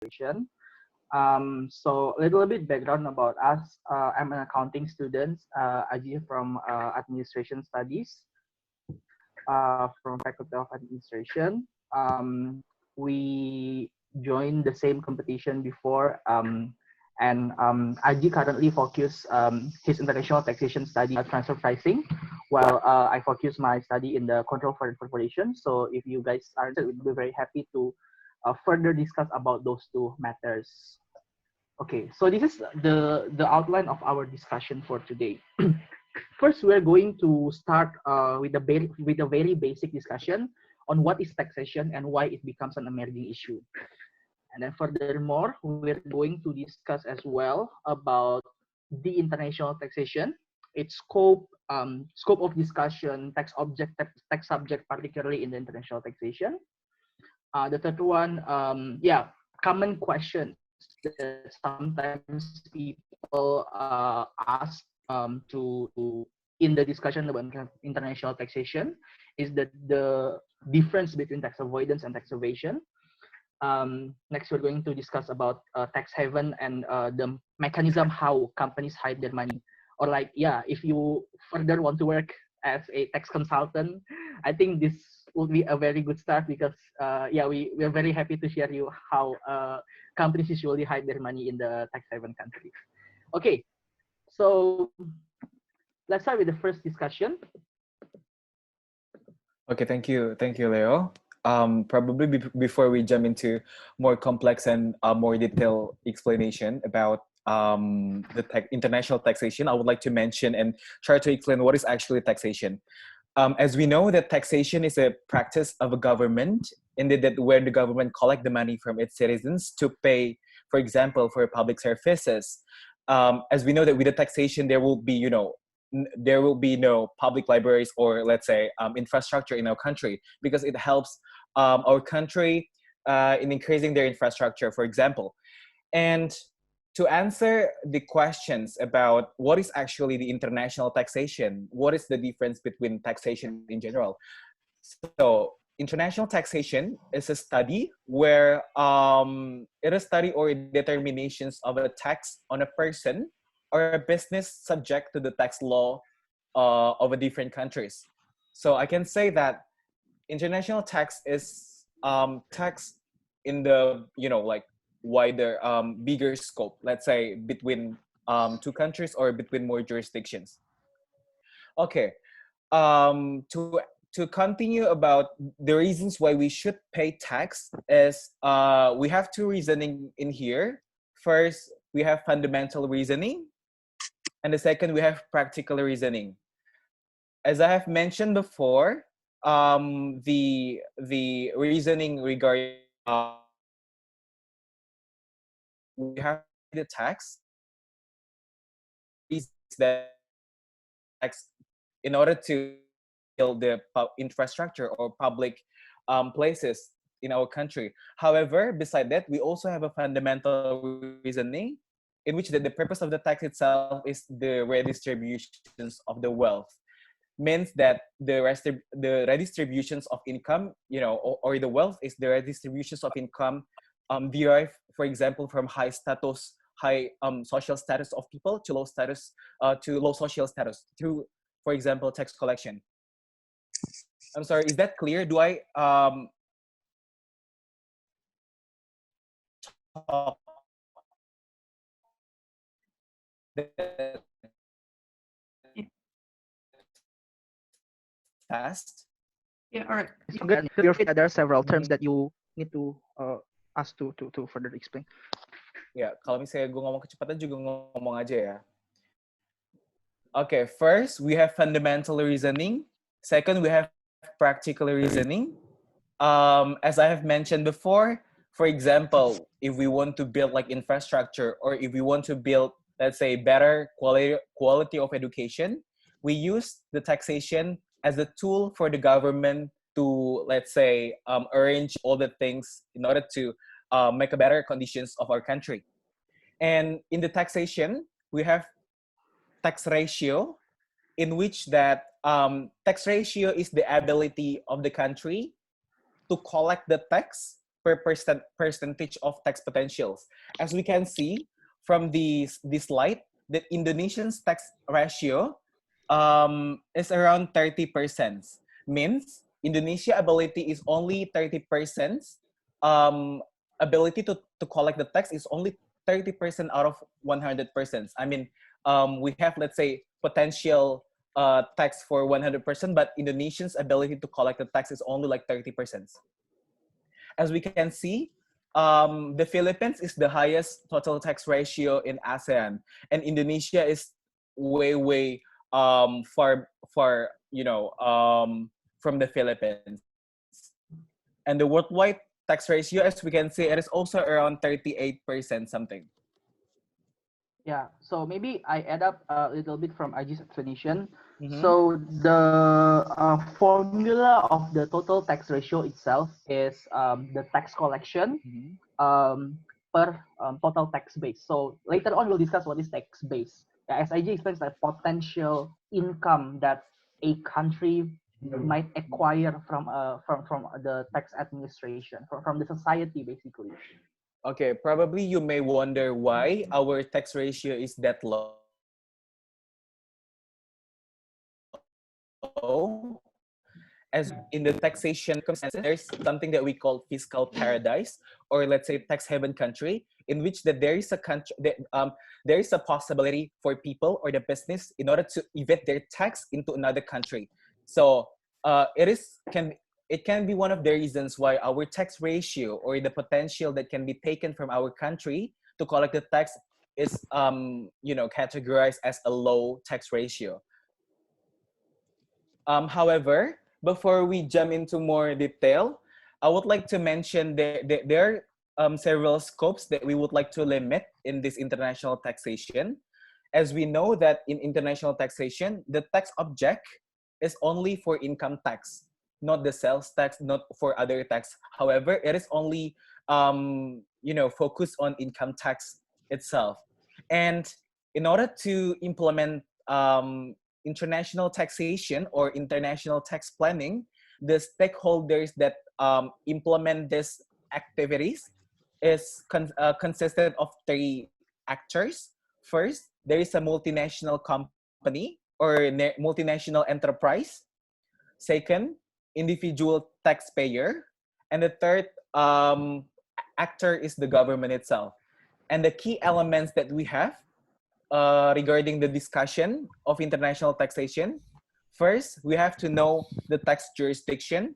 administration. So a little bit background about us. I'm an accounting student, Aji from administration studies from Faculty of Administration. We joined the same competition before, and Aji currently focus his international taxation study transfer pricing, while I focus my study in the control for corporation. So if you guys are interested, we'd be very happy to further discuss about those two matters. Okay, so this is the outline of our discussion for today. First, we're going to start with a very basic discussion on what is taxation and why it becomes an emerging issue. And then furthermore, we're going to discuss as well about the international taxation, its scope of discussion, tax subject, particularly in the international taxation. The third one, common questions that sometimes people ask in the discussion about international taxation is that the difference between tax avoidance and tax evasion. Next, we're going to discuss about tax haven and the mechanism how companies hide their money. Or like, yeah, if you further want to work as a tax consultant, I think this would be a very good start because, we're very happy to share you how companies usually hide their money in the tax haven countries. Okay, so let's start with the first discussion. Okay, thank you, Leo. Probably before we jump into more complex and more detailed explanation about the international taxation, I would like to mention and try to explain what is actually taxation. As we know, that taxation is a practice of a government that where the government collect the money from its citizens to pay, for example, for public services. As we know that with the taxation, there will be, there will be no public libraries or let's say infrastructure in our country because it helps our country in increasing their infrastructure, for example. And to answer the questions about what is actually the international taxation, what is the difference between taxation in general? So international taxation is a study where it is study or determinations of a tax on a person or a business subject to the tax law of a different countries. So I can say that international tax is tax in the like wider bigger scope, let's say between two countries or between more jurisdictions. Okay, to continue about the reasons why we should pay tax is we have two reasoning in here. First, we have fundamental reasoning, and the second, we have practical reasoning. As I have mentioned before, the reasoning regarding we have the tax is that tax in order to build the infrastructure or public places in our country. However, beside that, we also have a fundamental reasoning in which the purpose of the tax itself is the redistributions of the wealth. Means that the redistributions of income, or the wealth is the redistributions of income derived, for example, from high social status of people to low social status through, for example, tax collection. I'm sorry, is that clear? Do I talk fast? Yeah, all right. Good. There are several terms that you need to us to further explain. Ya, kalau misalnya gue ngomong kecepatan juga ngomong aja ya. Okay, first we have fundamental reasoning. Second, we have practical reasoning. As I have mentioned before, for example, if we want to build like infrastructure or if we want to build, let's say, better quality of education, we use the taxation as a tool for the government to, let's say, arrange all the things in order to make a better conditions of our country. And in the taxation, we have tax ratio, in which that tax ratio is the ability of the country to collect the tax per percentage of tax potentials. As we can see from this slide, that Indonesian's tax ratio is around 30%. Means Indonesia ability is only 30%. Ability to collect the tax is only 30% out of 100%. I mean, we have, let's say, potential tax for 100%, but Indonesians' ability to collect the tax is only like 30%. As we can see, the Philippines is the highest total tax ratio in ASEAN, and Indonesia is way far, you know, from the Philippines. And the worldwide tax ratio, as we can see, it is also around 38% something. Yeah, so maybe I add up a little bit from Aji's explanation. Mm-hmm. So the formula of the total tax ratio itself is the tax collection per total tax base. So later on we'll discuss what is tax base. Yeah, as Aji explains, like potential income that a country might acquire from the tax administration, from the society basically. Okay, probably you may wonder why our tax ratio is that low. As in the taxation circumstances, there's something that we call fiscal paradise, or let's say tax haven country, in which that there is a country there is a possibility for people or the business in order to evade their tax into another country. So it can be one of the reasons why our tax ratio or the potential that can be taken from our country to collect the tax is categorized as a low tax ratio. However, before we jump into more detail, I would like to mention there are several scopes that we would like to limit in this international taxation. As we know that in international taxation, the tax object is only for income tax, not the sales tax, not for other tax. However, it is only focused on income tax itself. And in order to implement international taxation or international tax planning, the stakeholders that implement these activities is consisted of three actors. First, there is a multinational company or multinational enterprise. Second, individual taxpayer. And the third actor is the government itself. And the key elements that we have regarding the discussion of international taxation. First, we have to know the tax jurisdiction.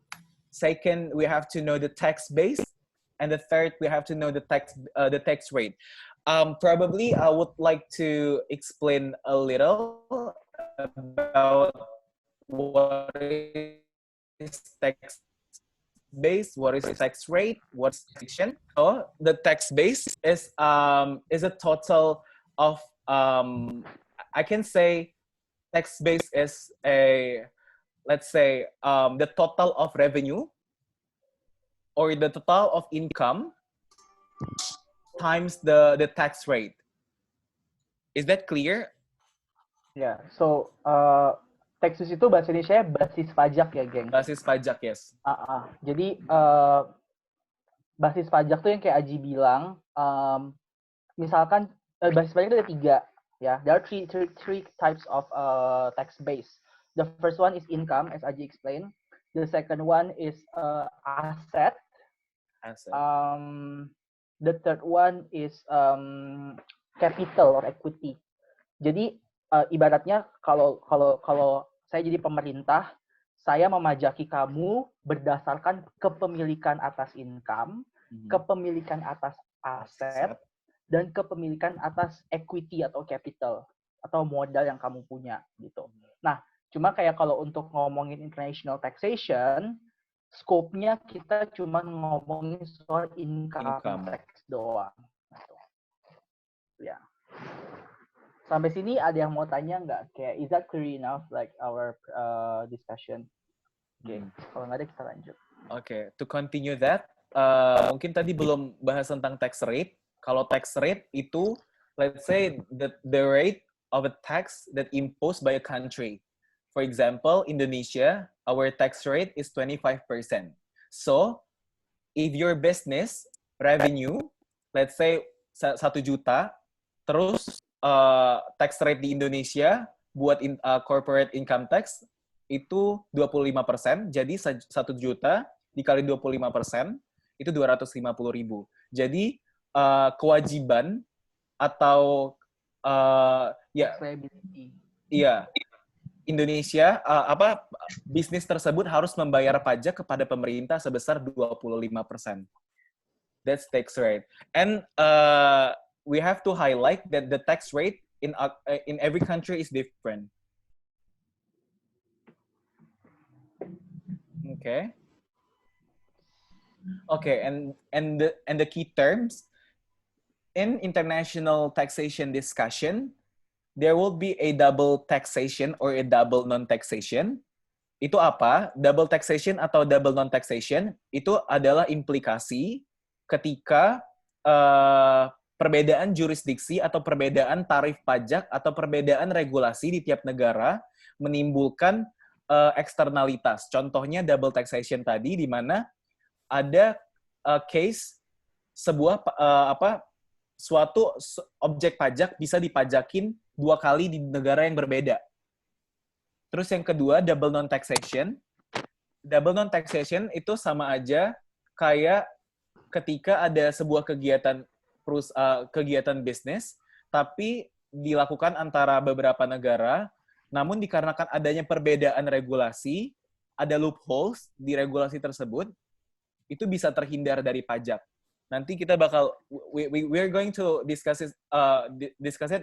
Second, we have to know the tax base. And the third, we have to know the tax rate. Probably I would like to explain a little about what is tax base, what is tax rate, what's taxation. So the tax base is a total of I can say tax base is let's say the total of revenue or the total of income times the tax rate. Is that clear? Ya, so taxes itu bahasa Indonesia basis pajak ya, geng. Basis pajak, yes. Jadi basis pajak tuh yang kayak Aji bilang, misalkan basis pajak itu ada 3 ya. There are three types of tax base. The first one is income, as Aji explained. The second one is asset. The third one is capital or equity. Jadi ibaratnya kalau saya jadi pemerintah, saya memajaki kamu berdasarkan kepemilikan atas income, kepemilikan atas aset, dan kepemilikan atas equity atau capital atau modal yang kamu punya gitu. Nah, cuma kayak kalau untuk ngomongin international taxation, scope-nya kita cuma ngomongin soal income tax doang. Gitu. Ya. Sampai sini ada yang mau tanya nggak? Kayak, is that clear enough, like our discussion? Oke, kalau nggak ada kita lanjut. Oke, to continue that, mungkin tadi belum bahas tentang tax rate. Kalau tax rate itu, let's say the rate of a tax that imposed by a country. For example, Indonesia, our tax rate is 25%. So, if your business revenue, let's say 1 juta, terus tax rate di Indonesia buat corporate income tax itu 25%, jadi 1 juta dikali 25%, itu 250.000. Jadi kewajiban atau ya iya Indonesia bisnis tersebut harus membayar pajak kepada pemerintah sebesar 25%. That's tax rate. And we have to highlight that the tax rate in every country is different. Okay. Okay, and the key terms in international taxation discussion, there will be a double taxation or a double non-taxation. Itu apa? Double taxation atau double non-taxation itu adalah implikasi ketika perbedaan jurisdiksi atau perbedaan tarif pajak atau perbedaan regulasi di tiap negara menimbulkan eksternalitas. Contohnya double taxation tadi, di mana ada case sebuah suatu objek pajak bisa dipajakin 2 kali di negara yang berbeda. Terus yang kedua, double non-taxation. Double non-taxation itu sama aja kayak ketika ada sebuah kegiatan bisnis, tapi dilakukan antara beberapa negara, namun dikarenakan adanya perbedaan regulasi, ada loopholes di regulasi tersebut, itu bisa terhindar dari pajak. Nanti kita bakal we're going to discuss it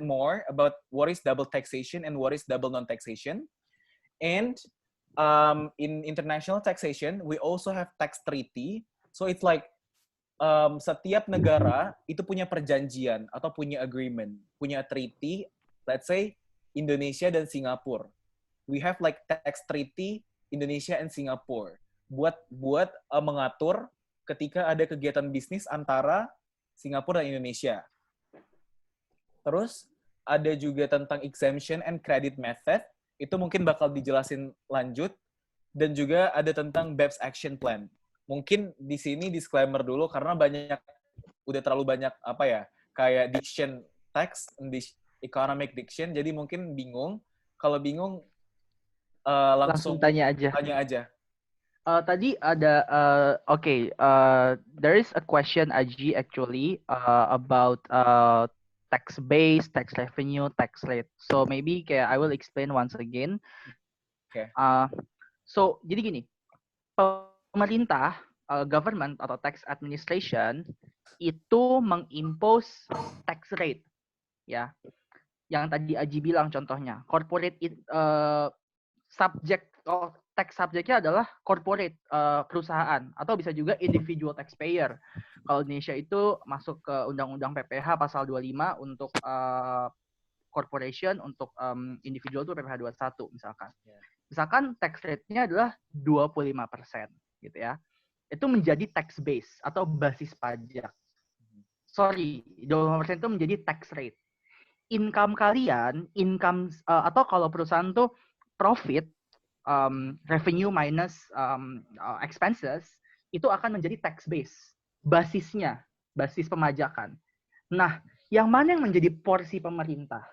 more about what is double taxation and what is double non-taxation. And in international taxation, we also have tax treaty. So it's like setiap negara itu punya perjanjian atau punya agreement, punya treaty. Let's say Indonesia dan Singapura. We have like tax treaty Indonesia and Singapore buat mengatur ketika ada kegiatan bisnis antara Singapura dan Indonesia. Terus ada juga tentang exemption and credit method, itu mungkin bakal dijelasin lanjut, dan juga ada tentang BEPS action plan. Mungkin di sini disclaimer dulu karena udah terlalu banyak kayak diction tax, economic diction, jadi mungkin bingung. Kalau bingung langsung tanya aja. Tadi ada there is a question Aji actually about tax base, tax revenue, tax rate. So maybe I will explain once again. Okay. So jadi gini, pemerintah, government atau tax administration itu mengimpose tax rate, ya. Yang tadi Aji bilang contohnya, corporate tax subjeknya adalah corporate perusahaan atau bisa juga individual taxpayer. Kalau Indonesia itu masuk ke Undang-Undang PPH pasal 25 untuk corporation, untuk individual itu PPH 21 misalkan. Misalkan tax rate-nya adalah 25% gitu ya. Itu menjadi tax base atau basis pajak. 25% itu menjadi tax rate. Income kalian, atau kalau perusahaan tuh profit, revenue minus expenses, itu akan menjadi tax base, basis pemajakan. Nah, yang mana yang menjadi porsi pemerintah?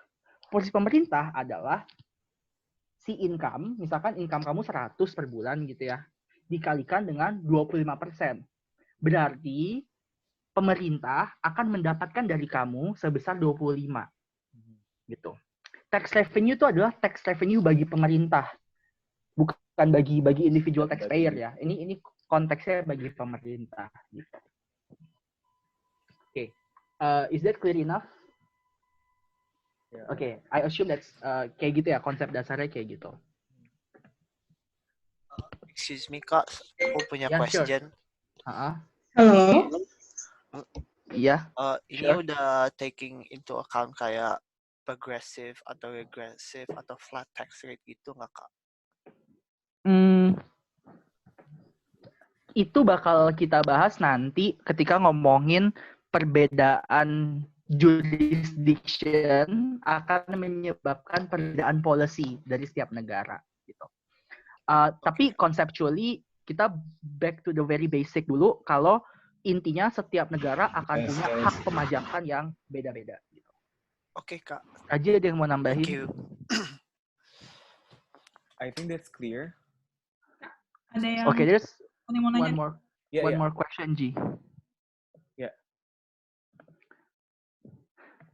Porsi pemerintah adalah si income, misalkan income kamu 100 per bulan gitu ya, dikalikan dengan 25%. Berarti pemerintah akan mendapatkan dari kamu sebesar 25. Gitu. Tax revenue itu adalah tax revenue bagi pemerintah, bukan bagi individual taxpayer ya. Ini konteksnya bagi pemerintah. Gitu. Okay. Is that clear enough? Yeah. Okay, I assume that's kayak gitu ya, konsep dasarnya kayak gitu. Excuse me Kak, aku punya question. Sure. Halo. Iya. Ini Sure. udah taking into account kayak progressive atau regressive atau flat tax rate gitu nggak Kak? Itu bakal kita bahas nanti ketika ngomongin perbedaan jurisdiction akan menyebabkan perbedaan policy dari setiap negara gitu. Tapi conceptually kita back to the very basic dulu. Kalau intinya setiap negara akan punya hak pemajakan yang beda-beda. Gitu. Oke, Kak. Aji ada yang mau Thank nambahin? you. I think that's clear. Ada yang Okay, there's mau nanya? one more question, G. Yeah.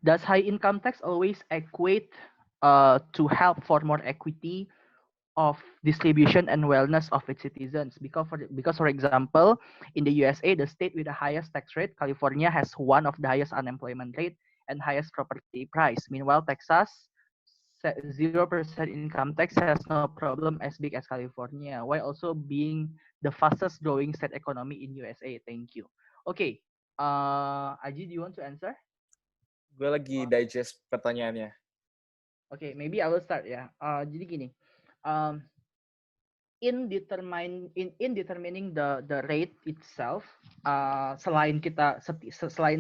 Does high income tax always equate to help for more equity of distribution and wellness of its citizens? Because for example, in the USA, the state with the highest tax rate, California, has one of the highest unemployment rate and highest property price. Meanwhile, Texas, 0% income tax has no problem as big as California, while also being the fastest growing state economy in USA. Thank you. Okay, Aji, do you want to answer? Gue lagi digest pertanyaannya. Okay, maybe I will start ya. Jadi gini, in determining the rate itself, selain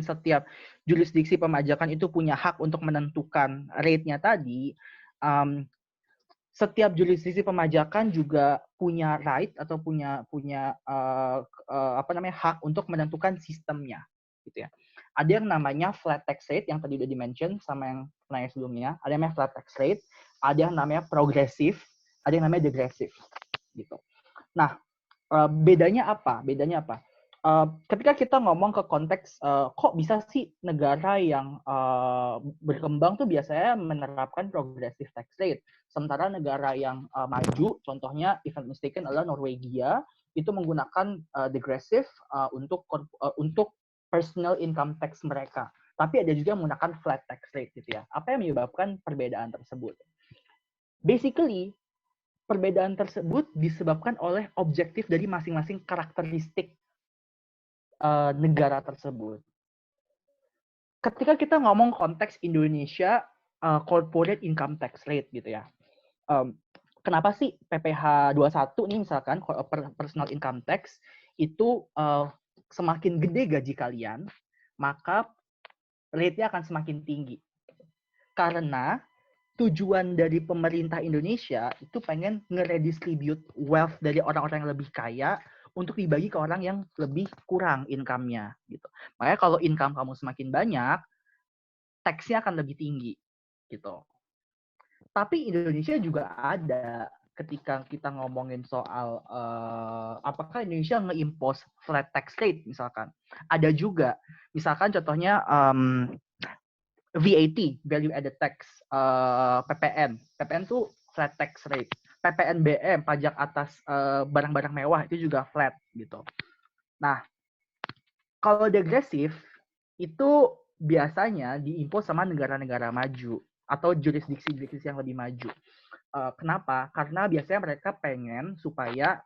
setiap jurisdiksi pemajakan itu punya hak untuk menentukan rate-nya tadi, setiap jurisdiksi pemajakan juga punya right atau punya hak untuk menentukan sistemnya, gitu ya. Ada yang namanya flat tax rate yang tadi udah di-mention sama yang penanya sebelumnya. Ada yang namanya flat tax rate, ada yang namanya progresif, ada yang namanya degressive, gitu. Nah, bedanya apa? Ketika kita ngomong ke konteks kok bisa sih negara yang berkembang tuh biasanya menerapkan progressive tax rate, sementara negara yang maju, contohnya if I'm mistaken adalah Norwegia, itu menggunakan degressive untuk personal income tax mereka. Tapi ada juga yang menggunakan flat tax rate gitu ya. Apa yang menyebabkan perbedaan tersebut? Basically, perbedaan tersebut disebabkan oleh objektif dari masing-masing karakteristik negara tersebut. Ketika kita ngomong konteks Indonesia corporate income tax rate gitu ya. Kenapa sih PPh 21 nih misalkan personal income tax itu semakin gede gaji kalian, maka rate-nya akan semakin tinggi. Karena tujuan dari pemerintah Indonesia itu pengen nge-redistribute wealth dari orang-orang yang lebih kaya untuk dibagi ke orang yang lebih kurang income-nya gitu. Makanya kalau income kamu semakin banyak, tax-nya akan lebih tinggi gitu. Tapi Indonesia juga ada ketika kita ngomongin soal apakah Indonesia nge-impose flat tax rate misalkan. Ada juga. Misalkan contohnya VAT, value added tax, PPN. PPN tuh flat tax rate. PPNBM, pajak atas barang-barang mewah itu juga flat gitu. Nah, kalau degresif itu biasanya diimpos sama negara-negara maju atau jurisdiksi-jurisdiksi yang lebih maju. Kenapa? Karena biasanya mereka pengen supaya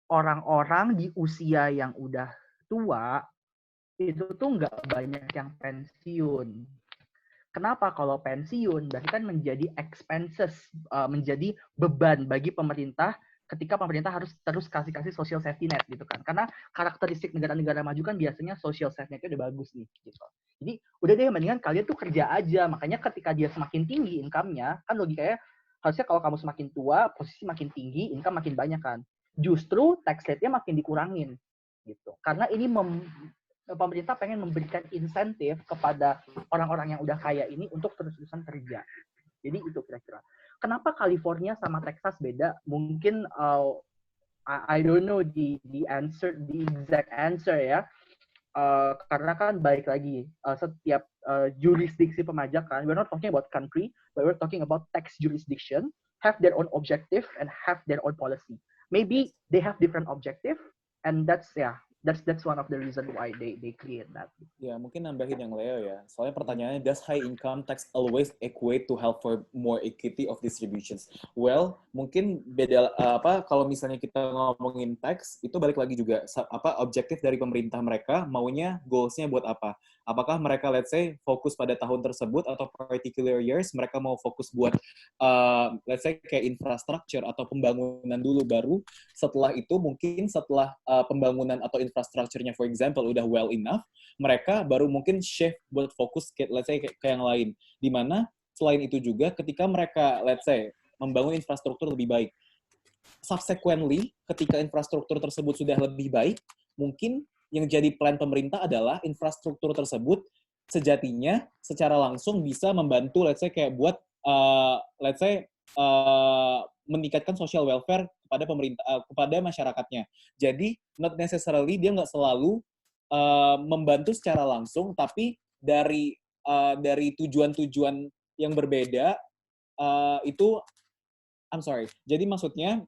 orang-orang di usia yang udah tua itu tuh nggak banyak yang pensiun. Kenapa? Kalau pensiun berarti kan menjadi expenses, menjadi beban bagi pemerintah ketika pemerintah harus terus kasih social safety net gitu kan. Karena karakteristik negara-negara maju kan biasanya social safety netnya udah bagus nih gitu. Jadi udah deh mendingan kalian tuh kerja aja. Makanya ketika dia semakin tinggi income-nya, kan logikanya harusnya kalau kamu semakin tua, posisi makin tinggi, income makin banyak kan. Justru tax rate-nya makin dikurangin gitu. Karena ini pemerintah pengen memberikan insentif kepada orang-orang yang udah kaya ini untuk terus-terusan kerja. Jadi itu kira-kira. Kenapa California sama Texas beda? Mungkin I don't know the exact answer ya. Karena kan balik lagi setiap jurisdiksi pemajakan, we're not talking about country, but we're talking about tax jurisdiction, have their own objective and have their own policy. Maybe they have different objective, and that's one of the reason why they create that. Ya, mungkin nambahin yang Leo ya. Soalnya pertanyaannya, does high income tax always equate to help for more equity of distributions? Well, mungkin beda kalau misalnya kita ngomongin tax, itu balik lagi juga objektif dari pemerintah mereka maunya goals-nya buat apa? Apakah mereka let's say fokus pada tahun tersebut atau particular years mereka mau fokus buat let's say kayak infrastructure atau pembangunan dulu baru setelah itu mungkin setelah pembangunan atau infrastructure-nya for example udah well enough, mereka baru mungkin shift buat fokus ke let's say ke yang lain. Di mana selain itu juga ketika mereka let's say membangun infrastruktur lebih baik, subsequently ketika infrastruktur tersebut sudah lebih baik, mungkin yang jadi plan pemerintah adalah infrastruktur tersebut sejatinya secara langsung bisa membantu, let's say kayak buat meningkatkan social welfare kepada pemerintah, kepada masyarakatnya. Jadi not necessarily dia nggak selalu membantu secara langsung, tapi dari tujuan-tujuan yang berbeda itu, I'm sorry. Jadi maksudnya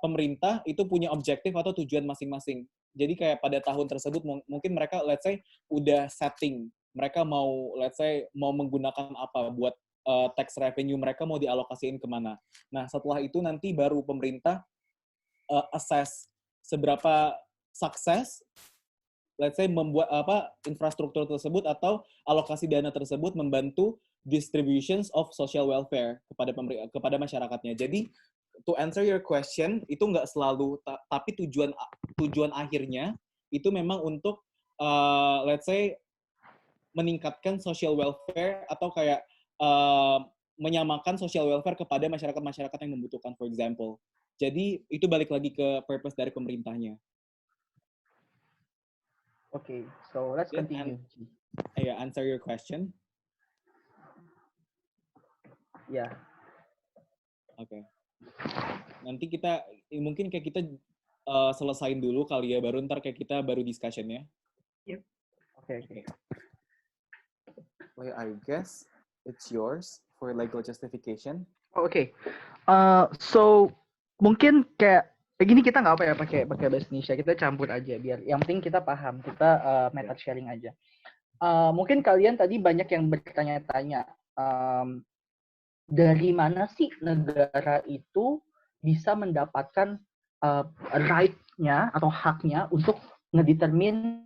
pemerintah itu punya objektif atau tujuan masing-masing. Jadi kayak pada tahun tersebut mungkin mereka let's say udah setting mereka mau let's say mau menggunakan apa buat tax revenue mereka mau dialokasiin kemana. Nah setelah itu nanti baru pemerintah assess seberapa sukses let's say membuat infrastruktur tersebut atau alokasi dana tersebut membantu distributions of social welfare kepada masyarakatnya. Jadi to answer your question itu nggak selalu tapi tujuan akhirnya itu memang untuk let's say meningkatkan social welfare atau kayak menyamakan social welfare kepada masyarakat yang membutuhkan, for example. Jadi itu balik lagi ke purpose dari pemerintahnya. Okay, so let's continue. Answer your question. Yeah. Okay. Nanti mungkin kayak kita selesain dulu kali ya, baru ntar kayak kita baru discussion ya. Yep. Okay. Well, I guess it's yours for legal justification. Okay. So mungkin kayak begini kita nggak apa ya pakai bahasa Indonesia, kita campur aja biar yang penting kita paham, kita method sharing aja. Mungkin kalian tadi banyak yang bertanya-tanya dari mana sih negara itu bisa mendapatkan right-nya atau haknya untuk ngedetermine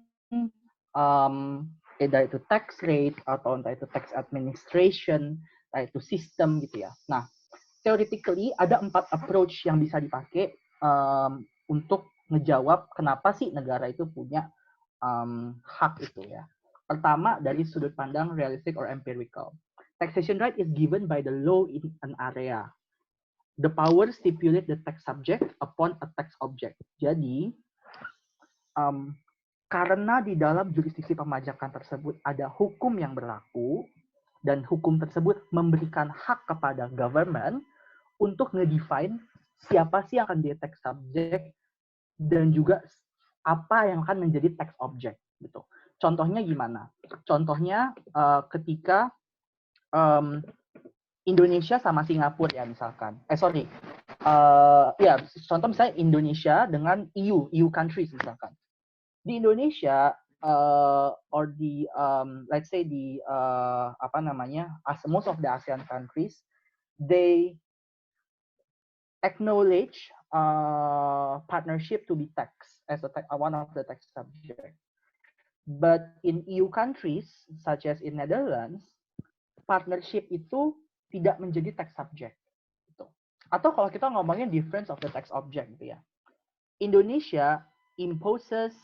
entah itu tax rate atau entah itu tax administration, entah itu sistem gitu ya. Nah, theoretically ada 4 approach yang bisa dipakai untuk ngejawab kenapa sih negara itu punya hak itu ya. Pertama dari sudut pandang realistic or empirical. Taxation right is given by the law in an area. The power stipulate the tax subject upon a tax object. Jadi, karena di dalam jurisdiksi pemajakan tersebut ada hukum yang berlaku, dan hukum tersebut memberikan hak kepada government untuk ngedefine siapa sih yang akan jadi tax subject dan juga apa yang akan menjadi tax object gitu. Contohnya gimana? Contohnya ketika Indonesia sama Singapura ya misalkan. Contoh misalnya Indonesia dengan EU countries misalkan. Di Indonesia or the let's say the as most of the ASEAN countries, they acknowledge partnership to be taxed as one of the tax subject. But in EU countries such as in Netherlands, partnership itu tidak menjadi tax subject. Gitu. Atau kalau kita ngomongin difference of the tax object gitu ya. Indonesia imposes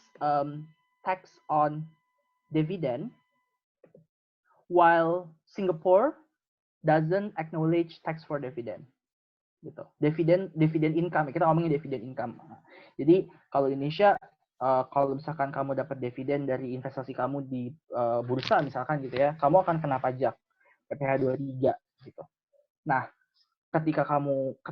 tax on dividend, while Singapore doesn't acknowledge tax for dividend. Gitu. Dividend income, kita ngomongin dividend income. Jadi kalau Indonesia kalau misalkan kamu dapat dividen dari investasi kamu di bursa misalkan gitu ya, kamu akan kena pajak PPh 23 gitu. Nah, ketika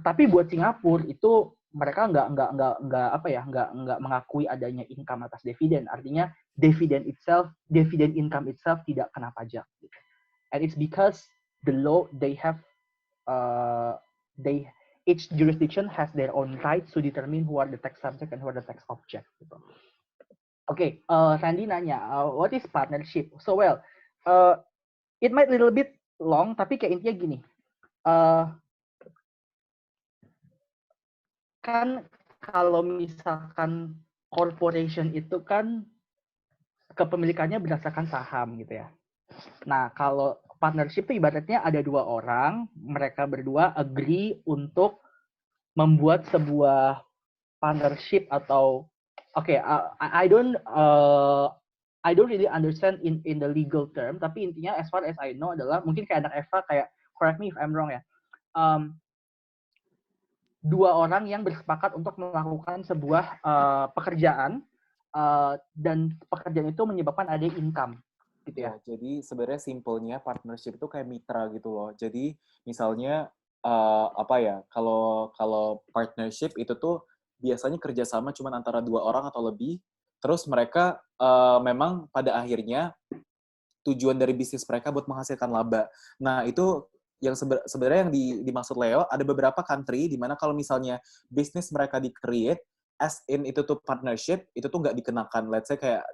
tapi buat Singapura itu mereka nggak mengakui adanya income atas dividen. Artinya dividen income itself tidak kena pajak. Gitu. And it's because the law each jurisdiction has their own rights to determine who are the tax subject and who are the tax object. Gitu. Okay, Sandy nanya, what is partnership? So it might little bit long, tapi kayak intinya gini. Kan kalau misalkan corporation itu kan kepemilikannya berdasarkan saham gitu ya. Nah, kalau partnership itu ibaratnya ada 2 orang, mereka berdua agree untuk membuat sebuah partnership atau I don't really understand in the legal term, tapi intinya as far as I know adalah mungkin kayak anak Eva kayak correct me if I'm wrong ya. dua orang yang bersepakat untuk melakukan sebuah pekerjaan dan pekerjaan itu menyebabkan ada income gitu ya. Jadi sebenarnya simpelnya partnership itu kayak mitra gitu loh. Jadi misalnya kalau partnership itu tuh biasanya kerjasama cuma antara dua orang atau lebih. Terus mereka memang pada akhirnya tujuan dari bisnis mereka buat menghasilkan laba. Nah itu yang sebenarnya yang dimaksud Leo, ada beberapa country di mana kalau misalnya bisnis mereka di-create as in itu tuh partnership, itu tuh nggak dikenakan. Let's say kayak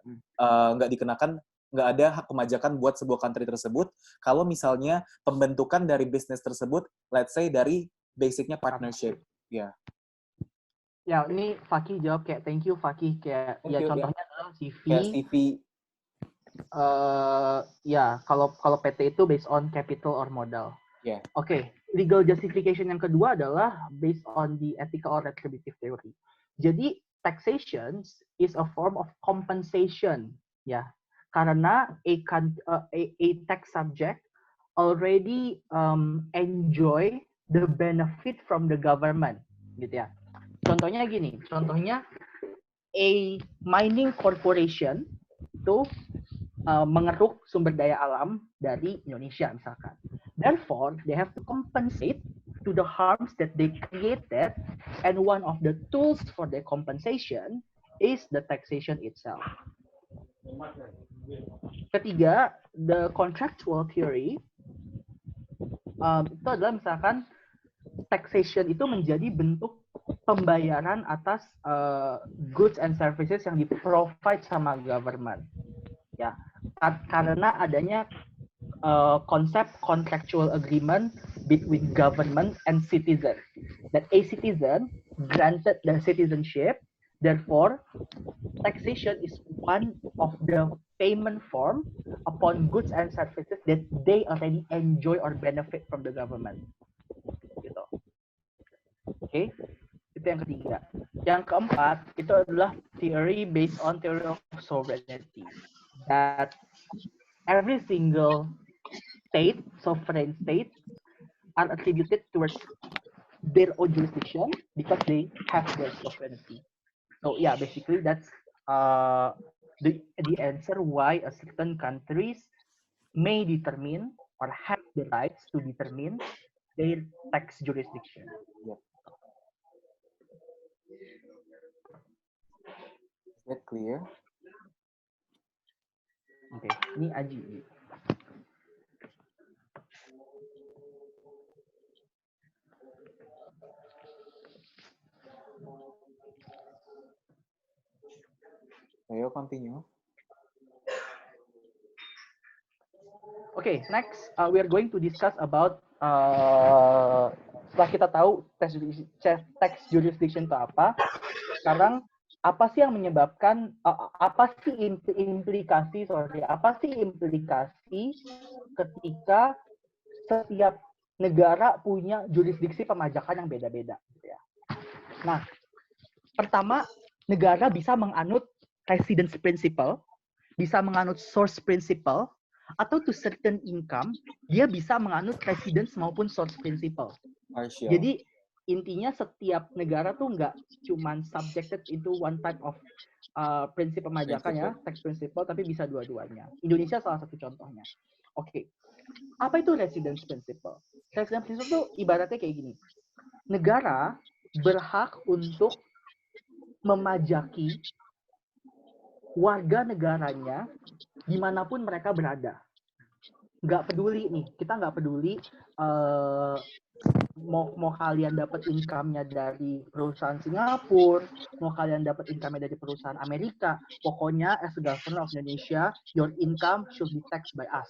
nggak ada hak pemajakan buat sebuah country tersebut kalau misalnya pembentukan dari bisnis tersebut, let's say dari basicnya partnership. Ya. Ya, ini Fakih jawab kayak thank you Fakih kayak contohnya adalah CV. Kayak CV. Kalau PT itu based on capital or modal. Yeah. Oke, legal justification yang kedua adalah based on the ethical or retributive theory. Jadi taxation is a form of compensation, ya, karena a tax subject already enjoy the benefit from the government, gitu ya. Contohnya gini, a mining corporation itu mengeruk sumber daya alam dari Indonesia misalkan. Therefore, they have to compensate to the harms that they created, and one of the tools for their compensation is the taxation itself. Ketiga, the contractual theory itu adalah misalkan taxation itu menjadi bentuk pembayaran atas goods and services yang di-provide sama government. Ya, karena adanya konsep contractual agreement between government and citizen. That a citizen granted the citizenship, therefore taxation is one of the payment form upon goods and services that they already enjoy or benefit from the government. Gitu. Oke, itu yang ketiga. Yang keempat itu adalah theory based on theory of sovereignty. That every single state, sovereign state, are attributed towards their own jurisdiction because they have their sovereignty. So yeah, basically that's the answer why a certain countries may determine or have the rights to determine their tax jurisdiction. Is that clear? Oke, ini Aji. Ayo continue. Okay, next we are going to discuss about setelah kita tahu tax jurisdiction itu apa, sekarang apa sih yang menyebabkan apa sih implikasi ketika setiap negara punya jurisdiksi pemajakan yang beda-beda gitu ya. Nah, pertama, negara bisa menganut residence principle, bisa menganut source principle, atau to certain income, dia bisa menganut residence maupun source principle. Partial. Jadi, intinya setiap negara tuh nggak cuman subjected into one type of prinsip pemajakan ya, tax principle, tapi bisa dua-duanya. Indonesia salah satu contohnya. Oke. Apa itu residence principle? Residence principle tuh ibaratnya kayak gini. Negara berhak untuk memajaki warga negaranya dimanapun mereka berada. Nggak peduli nih, kita nggak peduli mau kalian dapat income-nya dari perusahaan Singapura, mau kalian dapat income-nya dari perusahaan Amerika, pokoknya as a government of Indonesia, your income should be taxed by us.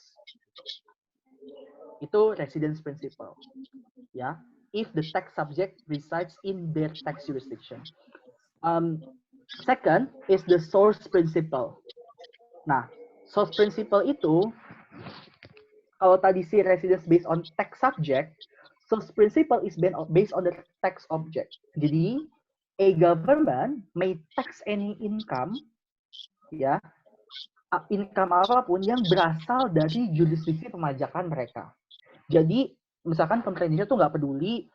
Itu residence principle. Ya, if the tax subject resides in their tax jurisdiction. Second is the source principle. Nah, source principle itu, kalau tadi si residence based on tax subject, source principle is based on the tax object. Jadi, a government may tax any income, ya, income apapun yang berasal dari jurisdiksi pemajakan mereka. Jadi, misalkan pemerintah Indonesia tuh nggak peduli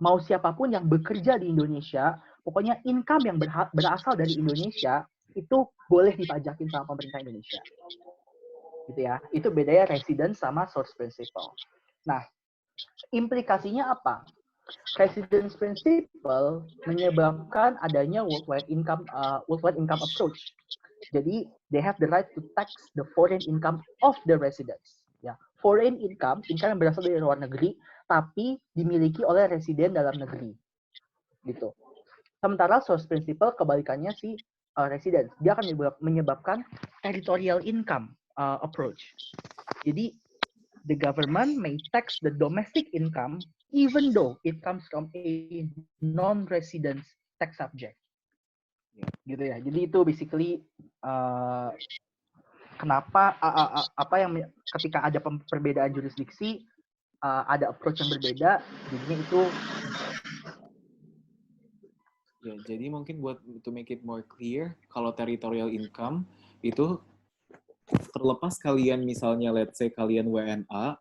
mau siapapun yang bekerja di Indonesia, pokoknya income yang berasal dari Indonesia itu boleh dipajakin sama pemerintah Indonesia. Gitu ya. Itu bedanya resident sama source principle. Nah, implikasinya apa? Residence principle menyebabkan adanya worldwide income approach. Jadi, they have the right to tax the foreign income of the residents. Ya, foreign income yang berasal dari luar negeri, tapi dimiliki oleh residen dalam negeri. Gitu. Sementara source principle kebalikannya si residence, dia akan menyebabkan territorial income approach. Jadi, the government may tax the domestic income even though it comes from a non-resident tax subject. Gitu ya. Jadi itu basically kenapa apa yang ketika ada perbedaan jurisdiksi ada approach yang berbeda, jadinya itu. Ya, jadi mungkin buat to make it more clear, kalau territorial income itu terlepas kalian misalnya let's say kalian WNA,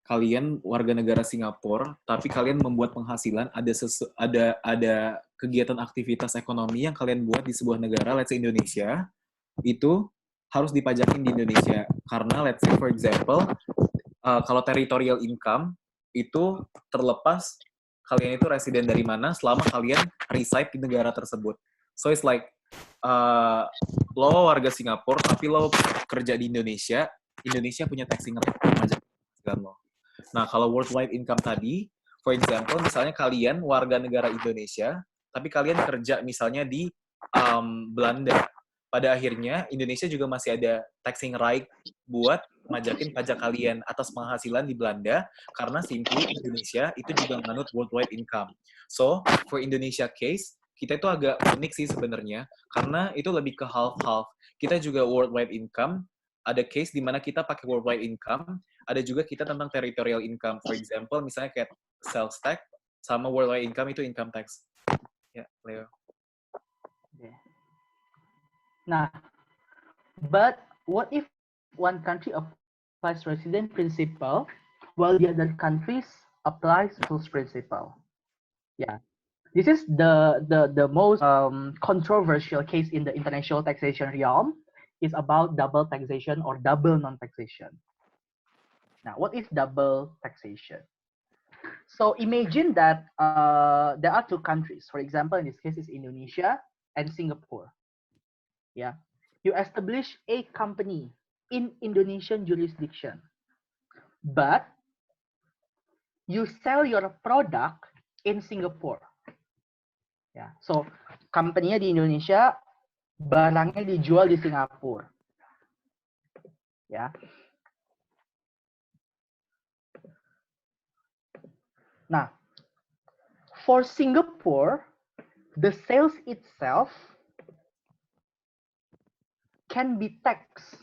kalian warga negara Singapura, tapi kalian membuat penghasilan, ada kegiatan aktivitas ekonomi yang kalian buat di sebuah negara, let's say Indonesia, itu harus dipajakin di Indonesia. Karena let's say for example, kalau territorial income itu terlepas kalian itu residen dari mana selama kalian reside di negara tersebut. So it's like lo warga Singapura tapi lo kerja di Indonesia, Indonesia punya taxing rate pajak lo. Nah, kalau worldwide income tadi, for example, misalnya kalian warga negara Indonesia, tapi kalian kerja misalnya di Belanda. Pada akhirnya, Indonesia juga masih ada taxing right buat majakin pajak kalian atas penghasilan di Belanda, karena simply Indonesia itu juga menganut worldwide income. So, for Indonesia case, kita itu agak unik sih sebenarnya, karena itu lebih ke half-half. Kita juga worldwide income, ada case di mana kita pakai worldwide income, ada juga kita tentang territorial income. For example, misalnya kayak sales tax sama worldwide income itu income tax. Ya, Leo. Nah, but what if one country applies resident principle while the other countries applies source principle? Yeah, this is the most controversial case in the international taxation realm. Is about double taxation or double non-taxation. Now, what is double taxation? So imagine that there are two countries. For example, in this case, is Indonesia and Singapore. Yeah, you establish a company in Indonesian jurisdiction, but you sell your product in Singapore. Ya, so company-nya di Indonesia, barangnya dijual di Singapura. Ya. Nah, for Singapore, the sales itself can be taxed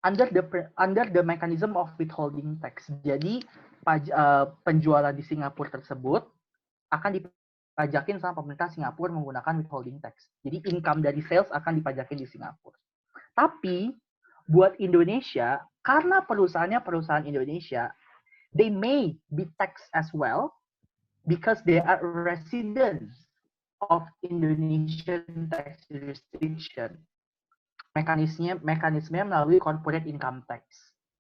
under the mechanism of withholding tax. Jadi penjualan di Singapura tersebut akan dipajakin sama pemerintah Singapura menggunakan withholding tax. Jadi income dari sales akan dipajakin di Singapura. Tapi buat Indonesia, karena perusahaannya perusahaan Indonesia, they may be taxed as well because they are residents of Indonesian tax jurisdiction. Mekanismenya melalui corporate income tax.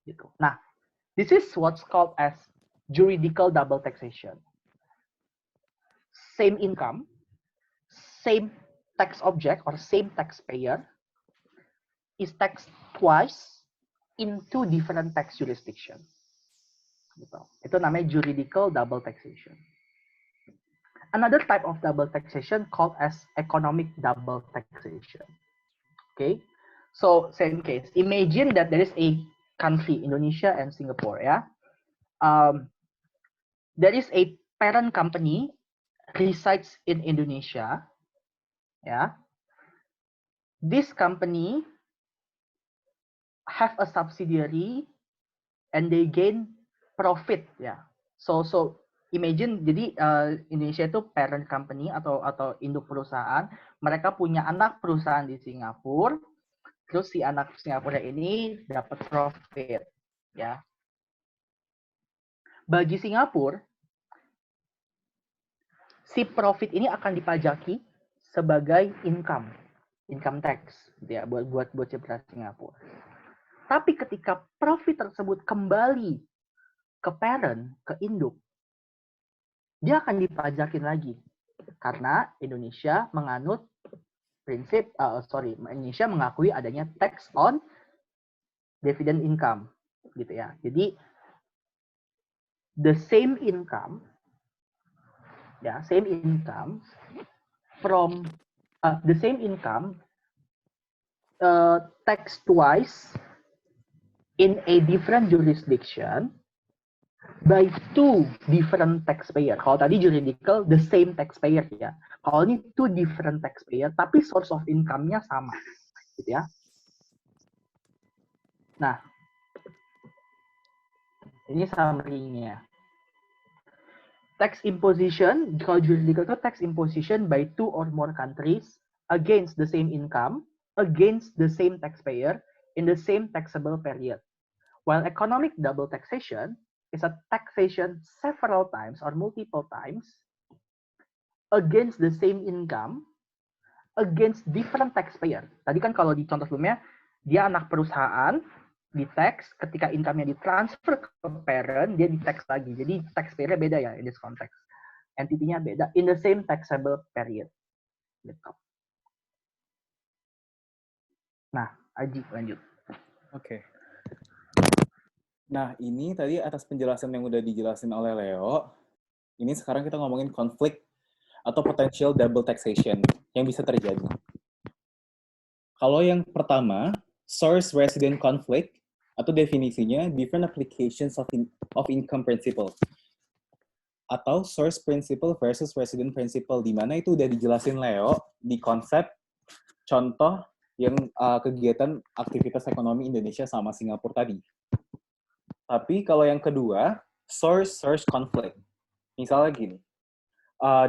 Gitu. Nah, this is what's called as juridical double taxation. Same income, same tax object or same taxpayer is taxed twice in two different tax jurisdictions. Gitu. Itu namanya juridical double taxation. Another type of double taxation called as economic double taxation. Okay, so same case. Imagine that there is a country, Indonesia and Singapore. Yeah, there is a parent company resides in Indonesia. Yeah, this company have a subsidiary and they gain profit. Yeah, so imagine, jadi Indonesia itu parent company atau induk perusahaan, mereka punya anak perusahaan di Singapura, terus si anak Singapura ini dapat profit, ya. Bagi Singapura, si profit ini akan dipajaki sebagai income tax, gitu ya, buat si perusahaan Singapura. Tapi ketika profit tersebut kembali ke parent, ke induk, dia akan dipajakin lagi karena Indonesia menganut prinsip, Indonesia mengakui adanya tax on dividend income, gitu ya. Jadi the same income from the same income tax twice in a different jurisdiction by two different taxpayer. Kalau tadi juridical, the same taxpayer ya. Kalau ini two different taxpayer, tapi source of income-nya sama, gitu ya. Nah, ini summary-nya. Tax imposition, kalau juridical itu tax imposition by two or more countries against the same income, against the same taxpayer, in the same taxable period. While economic double taxation is a taxation several times or multiple times against the same income, against different taxpayer. Tadi kan kalau di contoh sebelumnya, dia anak perusahaan, di tax, ketika income-nya ditransfer ke parent, dia di tax lagi. Jadi taxpayer-nya beda ya in this context. Entity-nya beda, in the same taxable period. Gitu. Nah, Aji, lanjut. Oke. Nah, ini tadi atas penjelasan yang udah dijelasin oleh Leo, ini sekarang kita ngomongin konflik atau potential double taxation yang bisa terjadi. Kalau yang pertama, source resident conflict, atau definisinya different applications of income principle. Atau source principle versus resident principle, di mana itu udah dijelasin Leo di konsep contoh yang kegiatan aktivitas ekonomi Indonesia sama Singapura tadi. Tapi kalau yang kedua, source conflict. Misalnya gini,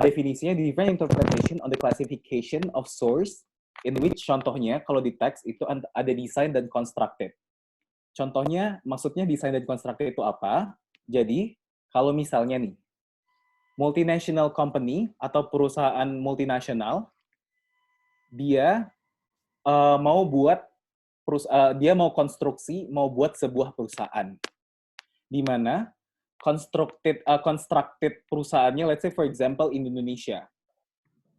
definisinya different interpretation on the classification of source, in which contohnya kalau di teks itu ada design dan constructed. Contohnya, maksudnya design dan constructed itu apa? Jadi, kalau misalnya nih, multinational company atau perusahaan multinasional, dia dia mau konstruksi, mau buat sebuah perusahaan. Di mana constructed perusahaannya, let's say for example in Indonesia.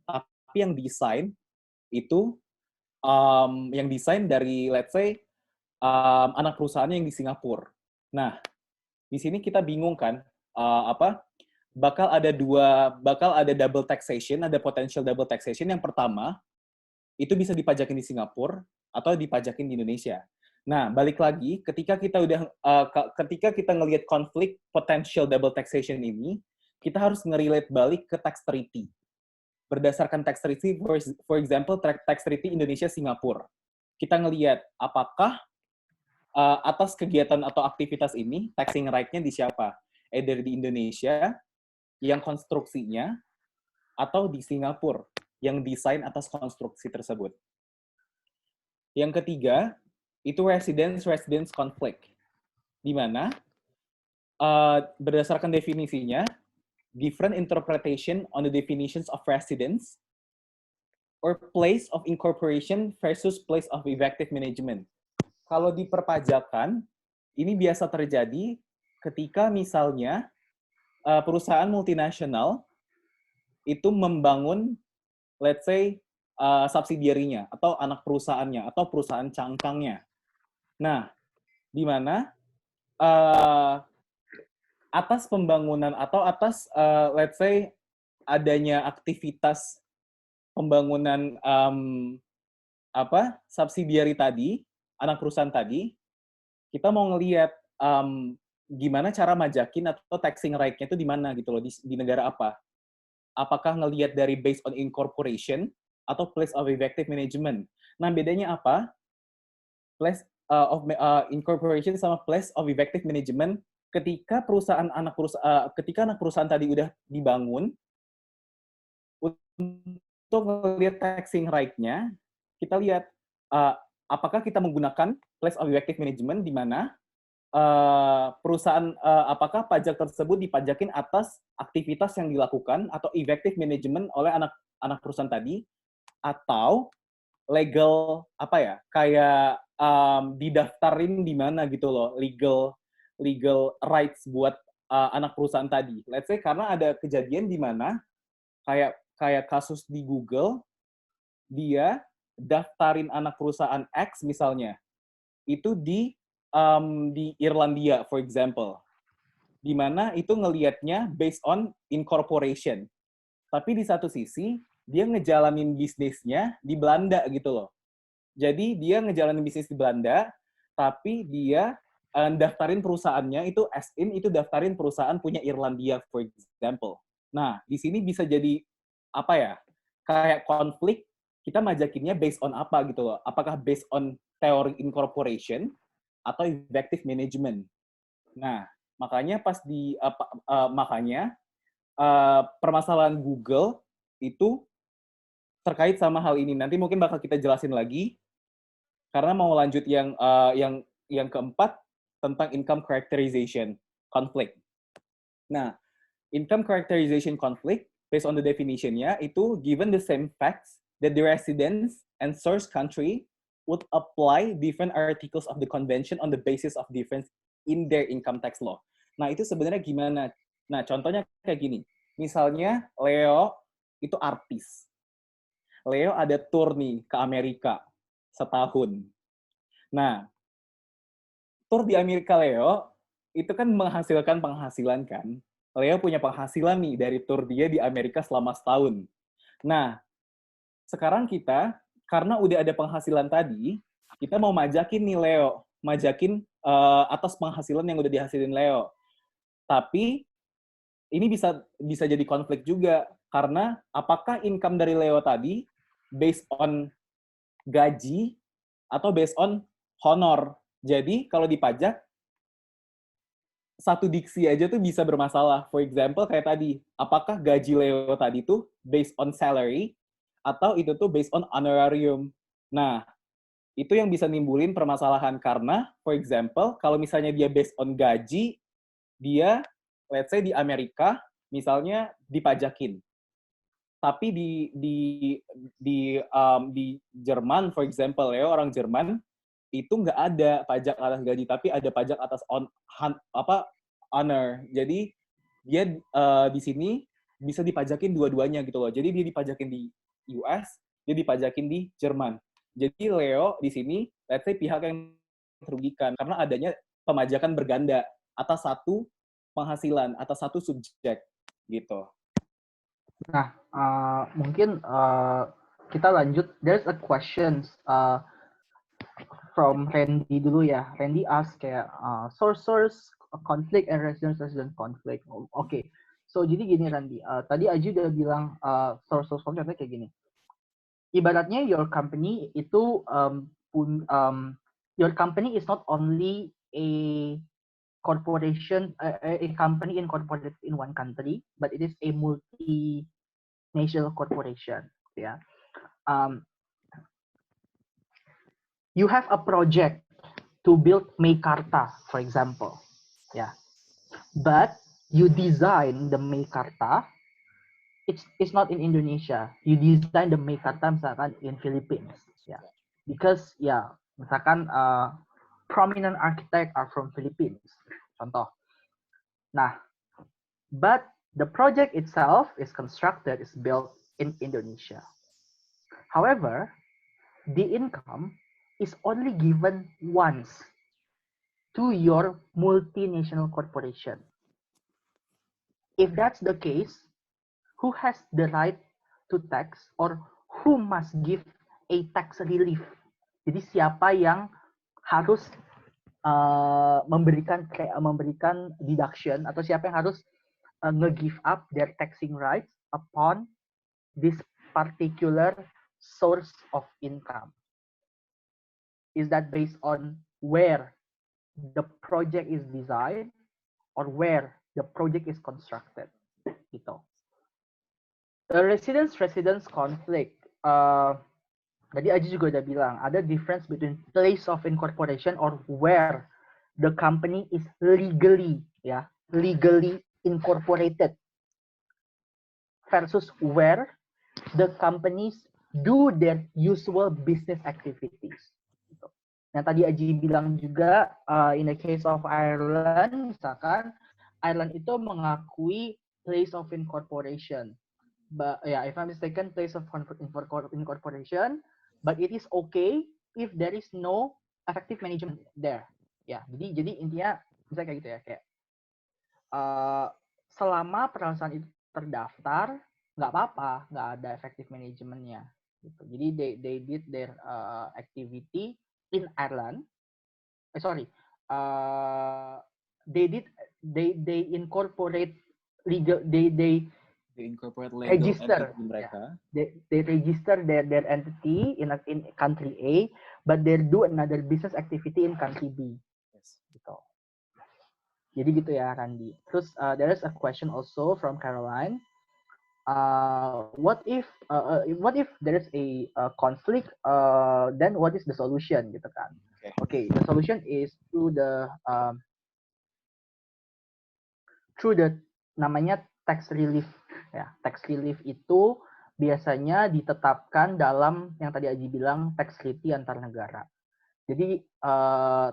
Tapi yang desain itu yang desain dari let's say anak perusahaannya yang di Singapura. Nah, di sini kita bingung kan bakal ada double taxation, ada potential double taxation. Yang pertama itu bisa dipajakin di Singapura atau dipajakin di Indonesia. Nah, balik lagi ketika kita ngelihat konflik potential double taxation ini, kita harus ngerelate balik ke tax treaty. Berdasarkan tax treaty, for example, tax treaty Indonesia Singapura. Kita ngelihat apakah atas kegiatan atau aktivitas ini taxing right-nya di siapa? Either di Indonesia yang konstruksinya atau di Singapura yang desain atas konstruksi tersebut. Yang ketiga, itu residence conflict. Di mana berdasarkan definisinya, different interpretation on the definitions of residence or place of incorporation versus place of effective management. Kalau di perpajakan, ini biasa terjadi ketika misalnya perusahaan multinasional itu membangun, let's say, subsidiarinya, atau anak perusahaannya, atau perusahaan cangkangnya. Nah, di mana atas pembangunan, atau atas, let's say, adanya aktivitas pembangunan subsidiari tadi, anak perusahaan tadi, kita mau ngelihat gimana cara majakin atau taxing right-nya itu di mana gitu loh, di negara apa. Apakah ngelihat dari based on incorporation atau place of effective management. Nah, bedanya apa? Place of incorporation sama place of effective management ketika anak perusahaan tadi udah dibangun, untuk ngelihat taxing right-nya, kita lihat apakah kita menggunakan place of effective management di mana perusahaan apakah pajak tersebut dipajakin atas aktivitas yang dilakukan atau effective management oleh anak perusahaan tadi, atau legal apa ya, kayak didaftarin di mana gitu loh, legal rights buat anak perusahaan tadi. Let's say karena ada kejadian di mana kayak kasus di Google, dia daftarin anak perusahaan X misalnya itu di Irlandia, for example, di mana itu ngelihatnya based on incorporation. Tapi di satu sisi dia ngejalanin bisnisnya di Belanda gitu loh. Jadi dia ngejalanin bisnis di Belanda, tapi dia daftarin perusahaannya itu as in itu daftarin perusahaan punya Irlandia, for example. Nah, di sini bisa jadi apa ya? Kayak konflik, kita majakinnya based on apa gitu loh. Apakah based on teori incorporation atau effective management. Nah, makanya pas permasalahan Google itu terkait sama hal ini. Nanti mungkin bakal kita jelasin lagi karena mau lanjut yang keempat tentang income characterization conflict. Nah, income characterization conflict based on the definition-nya itu given the same facts that the residents and source country would apply different articles of the convention on the basis of difference in their income tax law. Nah, itu sebenarnya gimana? Nah, contohnya kayak gini. Misalnya Leo itu artis. Leo ada tour nih ke Amerika setahun. Nah, tour di Amerika Leo itu kan menghasilkan penghasilan kan. Leo punya penghasilan nih dari tour dia di Amerika selama setahun. Nah, sekarang kita, karena udah ada penghasilan tadi, kita mau majakin nih Leo. Majakin atas penghasilan yang udah dihasilin Leo. Tapi, ini bisa jadi konflik juga. Karena, apakah income dari Leo tadi based on gaji atau based on honor. Jadi, kalau dipajak, satu diksi aja tuh bisa bermasalah. For example, kayak tadi, apakah gaji Leo tadi tuh based on salary atau itu tuh based on honorarium. Nah, itu yang bisa nimbulin permasalahan karena, for example, kalau misalnya dia based on gaji, dia, let's say di Amerika, misalnya dipajakin. Tapi di Jerman, for example, Leo orang Jerman, itu nggak ada pajak atas gaji, tapi ada pajak atas honor. Jadi dia di sini bisa dipajakin dua-duanya gitu loh. Jadi dia dipajakin di US, dia dipajakin di Jerman. Jadi Leo di sini, let's say pihak yang terugikan karena adanya pemajakan berganda atas satu penghasilan, atas satu subjek gitu. Nah, mungkin kita lanjut. There's a question from Randy dulu ya. Randy ask kayak source conflict and resident conflict. Oke. So jadi gini Randy. Tadi Aji udah bilang source conflict kayak gini. Ibaratnya your company itu your company is not only a corporation, a company incorporated in one country, but it is a multinational corporation. Yeah. You have a project to build Meikarta, for example. Yeah. But you design the Meikarta, it's not in Indonesia. You design the Meikarta misalkan in Philippines. Yeah. Because misalkan prominent architect are from Philippines. Contoh. Nah, but the project itself is built in Indonesia. However, the income is only given once to your multinational corporation. If that's the case, who has the right to tax or who must give a tax relief? Jadi siapa yang harus memberikan deduction atau siapa yang harus nge-give up their taxing rights upon this particular source of income? Is that based on where the project is designed or where the project is constructed? Gitu. The residence conflict. Tadi Aji juga udah bilang ada difference between place of incorporation or where the company is legally incorporated versus where the companies do their usual business activities. Yang tadi Aji bilang juga, in the case of Ireland, misalkan Ireland itu mengakui place of incorporation. But yeah, if I'm mistaken, place of incorporation, but it is okay if there is no effective management there. Ya, jadi intinya misalnya kayak gitu ya, kayak selama perusahaan itu terdaftar, nggak apa-apa, nggak ada effective manajemennya. Gitu. Jadi they did their activity in Ireland. They incorporate legal. They incorporate legal register entity mereka. They register their entity in country A, but they do another business activity in country B. Yes. Gitu. Jadi gitu ya, Randy. Terus there is a question also from Caroline. What if there is a conflict? Then what is the solution, gitu kan? Okay, the solution is through the namanya tax relief. Ya, tax relief itu biasanya ditetapkan dalam yang tadi Aji bilang tax treaty antar negara. Jadi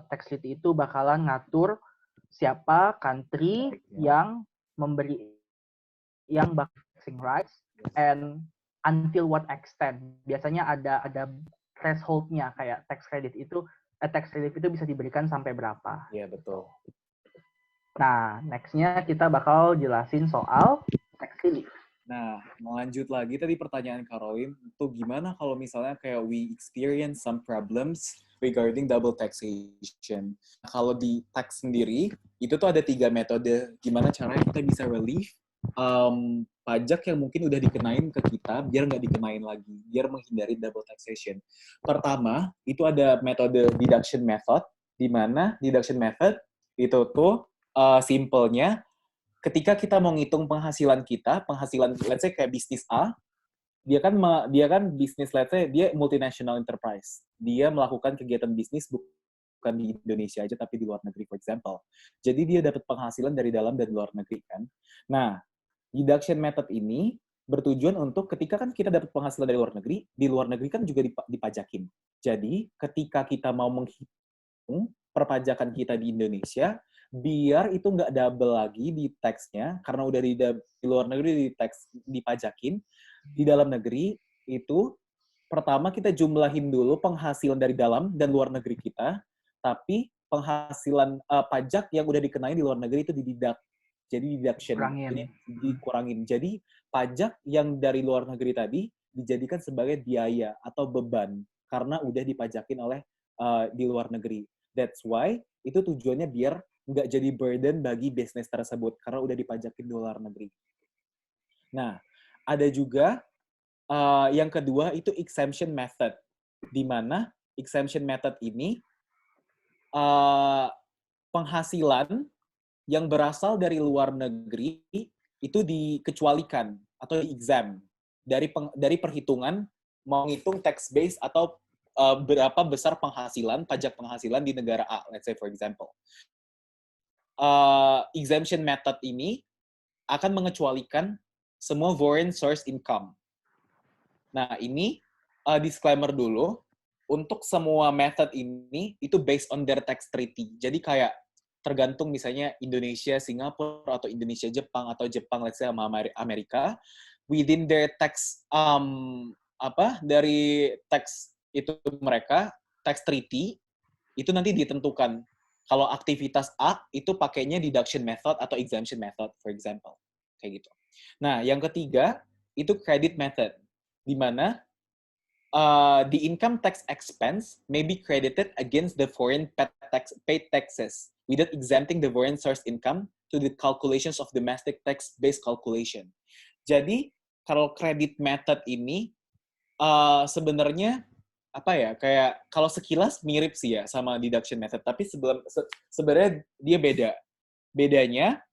tax treaty itu bakalan ngatur siapa country yang taxing rights and until what extent. Biasanya ada threshold-nya, kayak tax relief itu bisa diberikan sampai berapa. Iya, betul. Nah, next-nya kita bakal jelasin soal tax relief. Nah, melanjut lagi tadi pertanyaan Caroline, tuh gimana kalau misalnya kayak we experience some problems regarding double taxation. Nah, kalau di tax sendiri, itu tuh ada 3 metode gimana caranya kita bisa relief pajak yang mungkin udah dikenain ke kita, biar nggak dikenain lagi, biar menghindari double taxation. Pertama, itu ada metode deduction method, di mana deduction method itu tuh simpelnya, ketika kita mau ngitung penghasilan kita, penghasilan let's say kayak bisnis A, dia kan bisnis let's say dia multinational enterprise. Dia melakukan kegiatan bisnis bukan di Indonesia aja tapi di luar negeri, for example. Jadi dia dapat penghasilan dari dalam dan luar negeri kan. Nah, deduction method ini bertujuan untuk ketika kan kita dapat penghasilan dari luar negeri kan juga dipajakin. Jadi, ketika kita mau menghitung perpajakan kita di Indonesia, biar itu nggak double lagi di tax-nya, karena udah di luar negeri dipajakin, di dalam negeri itu, pertama kita jumlahin dulu penghasilan dari dalam dan luar negeri kita, tapi penghasilan pajak yang udah dikenain di luar negeri itu dideduct. Jadi deduction, dikurangin. Jadi pajak yang dari luar negeri tadi dijadikan sebagai biaya atau beban, karena udah dipajakin oleh di luar negeri. That's why itu tujuannya biar nggak jadi burden bagi bisnis tersebut, karena udah dipajakin di luar negeri. Nah, ada juga yang kedua itu exemption method, di mana exemption method ini penghasilan yang berasal dari luar negeri itu dikecualikan atau di-exempt dari perhitungan menghitung tax base atau berapa besar pajak penghasilan di negara A, let's say for example. Exemption method ini akan mengecualikan semua foreign source income. Nah, ini disclaimer dulu, untuk semua method ini itu based on their tax treaty. Jadi kayak tergantung misalnya Indonesia, Singapura, atau Indonesia, Jepang, atau Jepang, let's say sama Amerika, within their tax, dari tax itu mereka, tax treaty, itu nanti ditentukan. Kalau aktivitas A, itu pakainya deduction method atau exemption method, for example. Kayak gitu. Nah, yang ketiga, itu credit method, di mana the income tax expense may be credited against the foreign paid taxes without exempting the foreign source income to the calculations of domestic tax-based calculation. Jadi, kalau credit method ini sebenarnya kayak kalau sekilas mirip sih ya sama deduction method, tapi sebenarnya dia beda. Bedanya,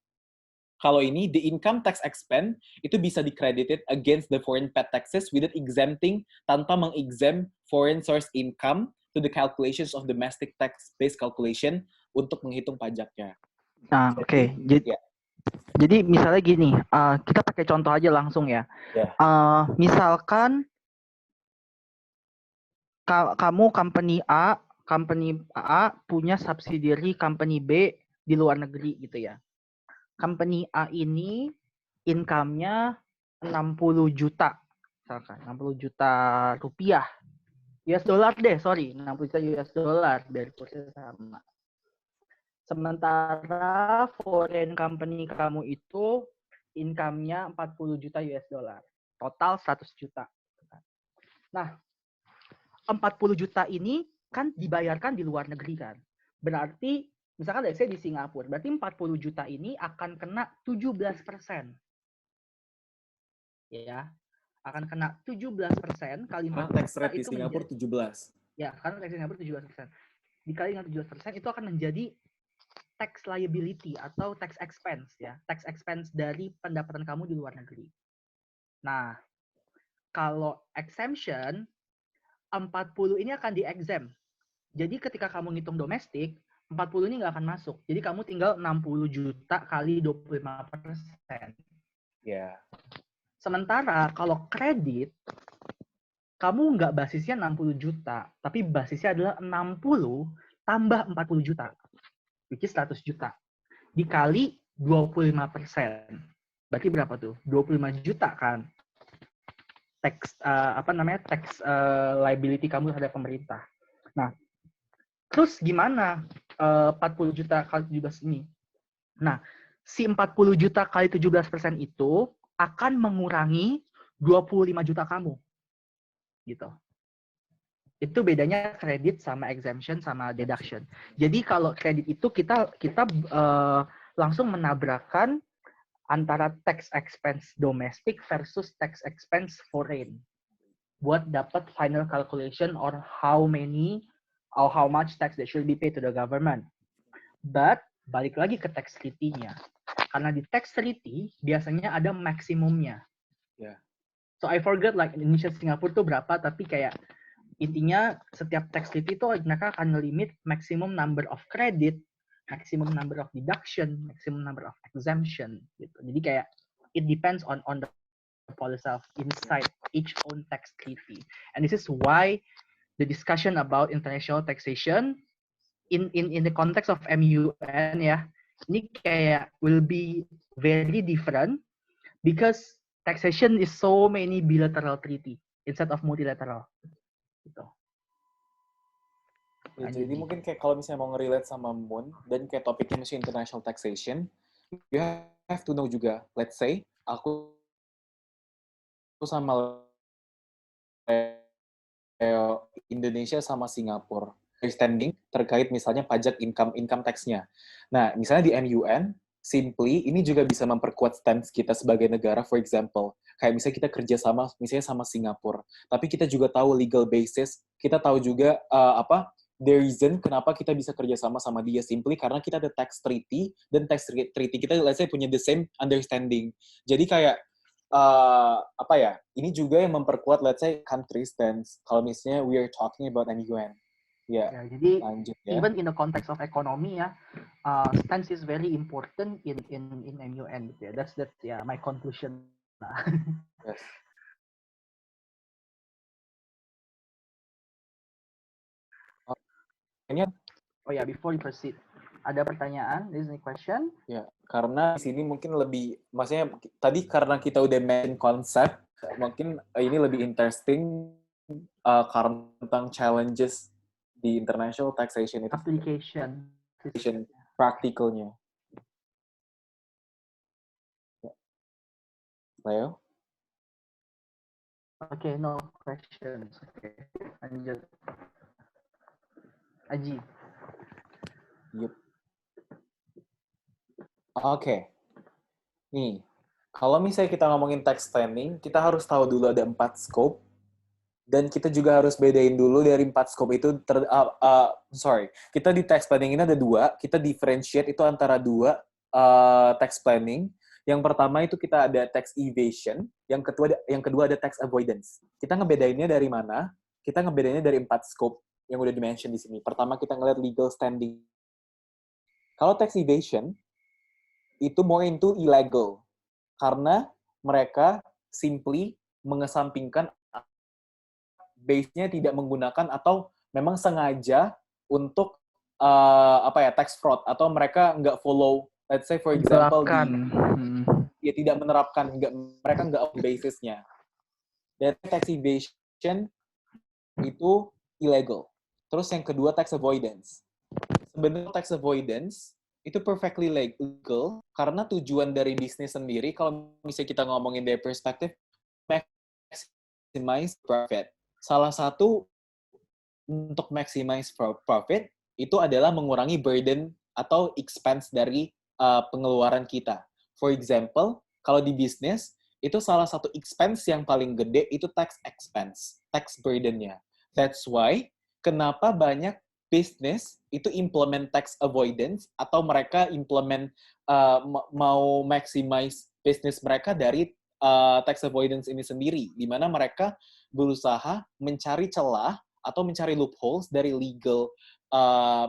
kalau ini the income tax expense itu bisa di-credited against the foreign paid taxes without exempting, tanpa mengexempt foreign source income to the calculations of domestic tax-based calculation, untuk menghitung pajaknya. Nah, oke. Ya. Jadi misalnya gini, kita pakai contoh aja langsung ya. Ya. Misalkan kamu company A punya subsidiary company B di luar negeri gitu ya. Company A ini income-nya 60 juta, misalkan 60 juta rupiah. US dollar deh, sorry, 60 juta US dollar biar kursnya sama. Sementara foreign company kamu itu income-nya 40 juta US dollar. Total 100 juta. Nah, 40 juta ini kan dibayarkan di luar negeri kan. Berarti, misalkan saya di Singapura, berarti 40 juta ini akan kena 17%. Ya, akan kena 17% kali 40 tax juta rate di itu Singapura 17. Ya, karena tax di Singapura 17%. Dikali dengan 17% itu akan menjadi tax liability atau tax expense ya. Tax expense dari pendapatan kamu di luar negeri. Nah, kalau exemption 40 ini akan di-exempt. Jadi ketika kamu ngitung domestik, 40 ini nggak akan masuk. Jadi kamu tinggal 60 juta kali 25%. Ya. Sementara kalau kredit, kamu nggak basisnya 60 juta, tapi basisnya adalah 60 tambah 40 juta, which is 100 juta. Dikali 25%. Berarti berapa tuh? 25 juta kan? Tax liability kamu terhadap pemerintah. Nah, terus gimana 40 juta kali 17 ini? Nah, si 40 juta kali 17% itu akan mengurangi 25 juta kamu. Gitu. Itu bedanya kredit sama exemption sama deduction. Jadi kalau kredit itu kita langsung menabrakkan antara tax expense domestic versus tax expense foreign buat dapat final calculation or how much tax that should be paid to the government. But balik lagi ke tax treaty-nya. Karena di tax treaty biasanya ada maksimumnya. Yeah. So I forget like Indonesia Singapura tuh berapa, tapi kayak intinya setiap tax treaty itu mereka akan limit maximum number of credit, maximum number of deduction, maximum number of exemption gitu. Jadi kayak it depends on the policy of inside each own tax treaty. And this is why the discussion about international taxation in the context of MUN ya, ini kayak will be very different because taxation is so many bilateral treaty instead of multilateral. Gitu. Ya, jadi mungkin kayak kalau misalnya mau nge-relate sama MUN dan kayak topiknya masih international taxation, you have to know juga, let's say, aku sama Indonesia sama Singapura, understanding terkait misalnya pajak income tax-nya. Nah, misalnya di MUN, simply ini juga bisa memperkuat stance kita sebagai negara, for example, kayak misalnya kita kerja sama misalnya sama Singapura, tapi kita juga tahu legal basis, kita tahu juga the reason kenapa kita bisa kerja sama dia, simply karena kita ada tax treaty, dan tax treaty kita let's say punya the same understanding. Jadi kayak ini juga yang memperkuat let's say country stance kalau misalnya we are talking about MUN. Ya, jadi lanjut ya. Even in the context of economy ya, stance is very important in MUN gitu ya. That's my conclusion. Yes. Before we proceed, ada pertanyaan? Is there any question? Ya, karena di sini mungkin lebih, maksudnya tadi karena kita udah main konsep, mungkin ini lebih interesting karena tentang challenges di international taxation itu. Application. Practicalnya. Leo? Okay, no questions. Okay, lanjut. Aji. Yup. Oke. Nih, kalau misalnya kita ngomongin tax planning, kita harus tahu dulu ada 4 scope, dan kita juga harus bedain dulu dari 4 scope itu, kita di tax planning ini ada 2, kita differentiate itu antara 2 tax planning. Yang pertama itu kita ada tax evasion, yang kedua ada tax avoidance. Kita ngebedainnya dari mana? Kita ngebedainnya dari 4 scope yang udah dimention di sini. Pertama kita ngeliat legal standing Kalau tax evasion, itu more into illegal. Karena mereka simply mengesampingkan base-nya tidak menggunakan atau memang sengaja untuk tax fraud, atau mereka nggak follow, let's say for example tidak menerapkan, mereka nggak up basis-nya. Dan tax evasion itu illegal. Terus yang kedua, tax avoidance. Sebenarnya tax avoidance itu perfectly legal karena tujuan dari bisnis sendiri, kalau misalnya kita ngomongin dari perspektif maximize profit. Salah satu untuk maximize profit itu adalah mengurangi burden atau expense dari pengeluaran kita. For example, kalau di bisnis, itu salah satu expense yang paling gede itu tax expense, tax burden-nya. That's why, kenapa banyak bisnis itu implement tax avoidance, atau mereka implement mau maximize bisnis mereka dari tax avoidance ini sendiri, di mana mereka berusaha mencari celah atau mencari loopholes dari legal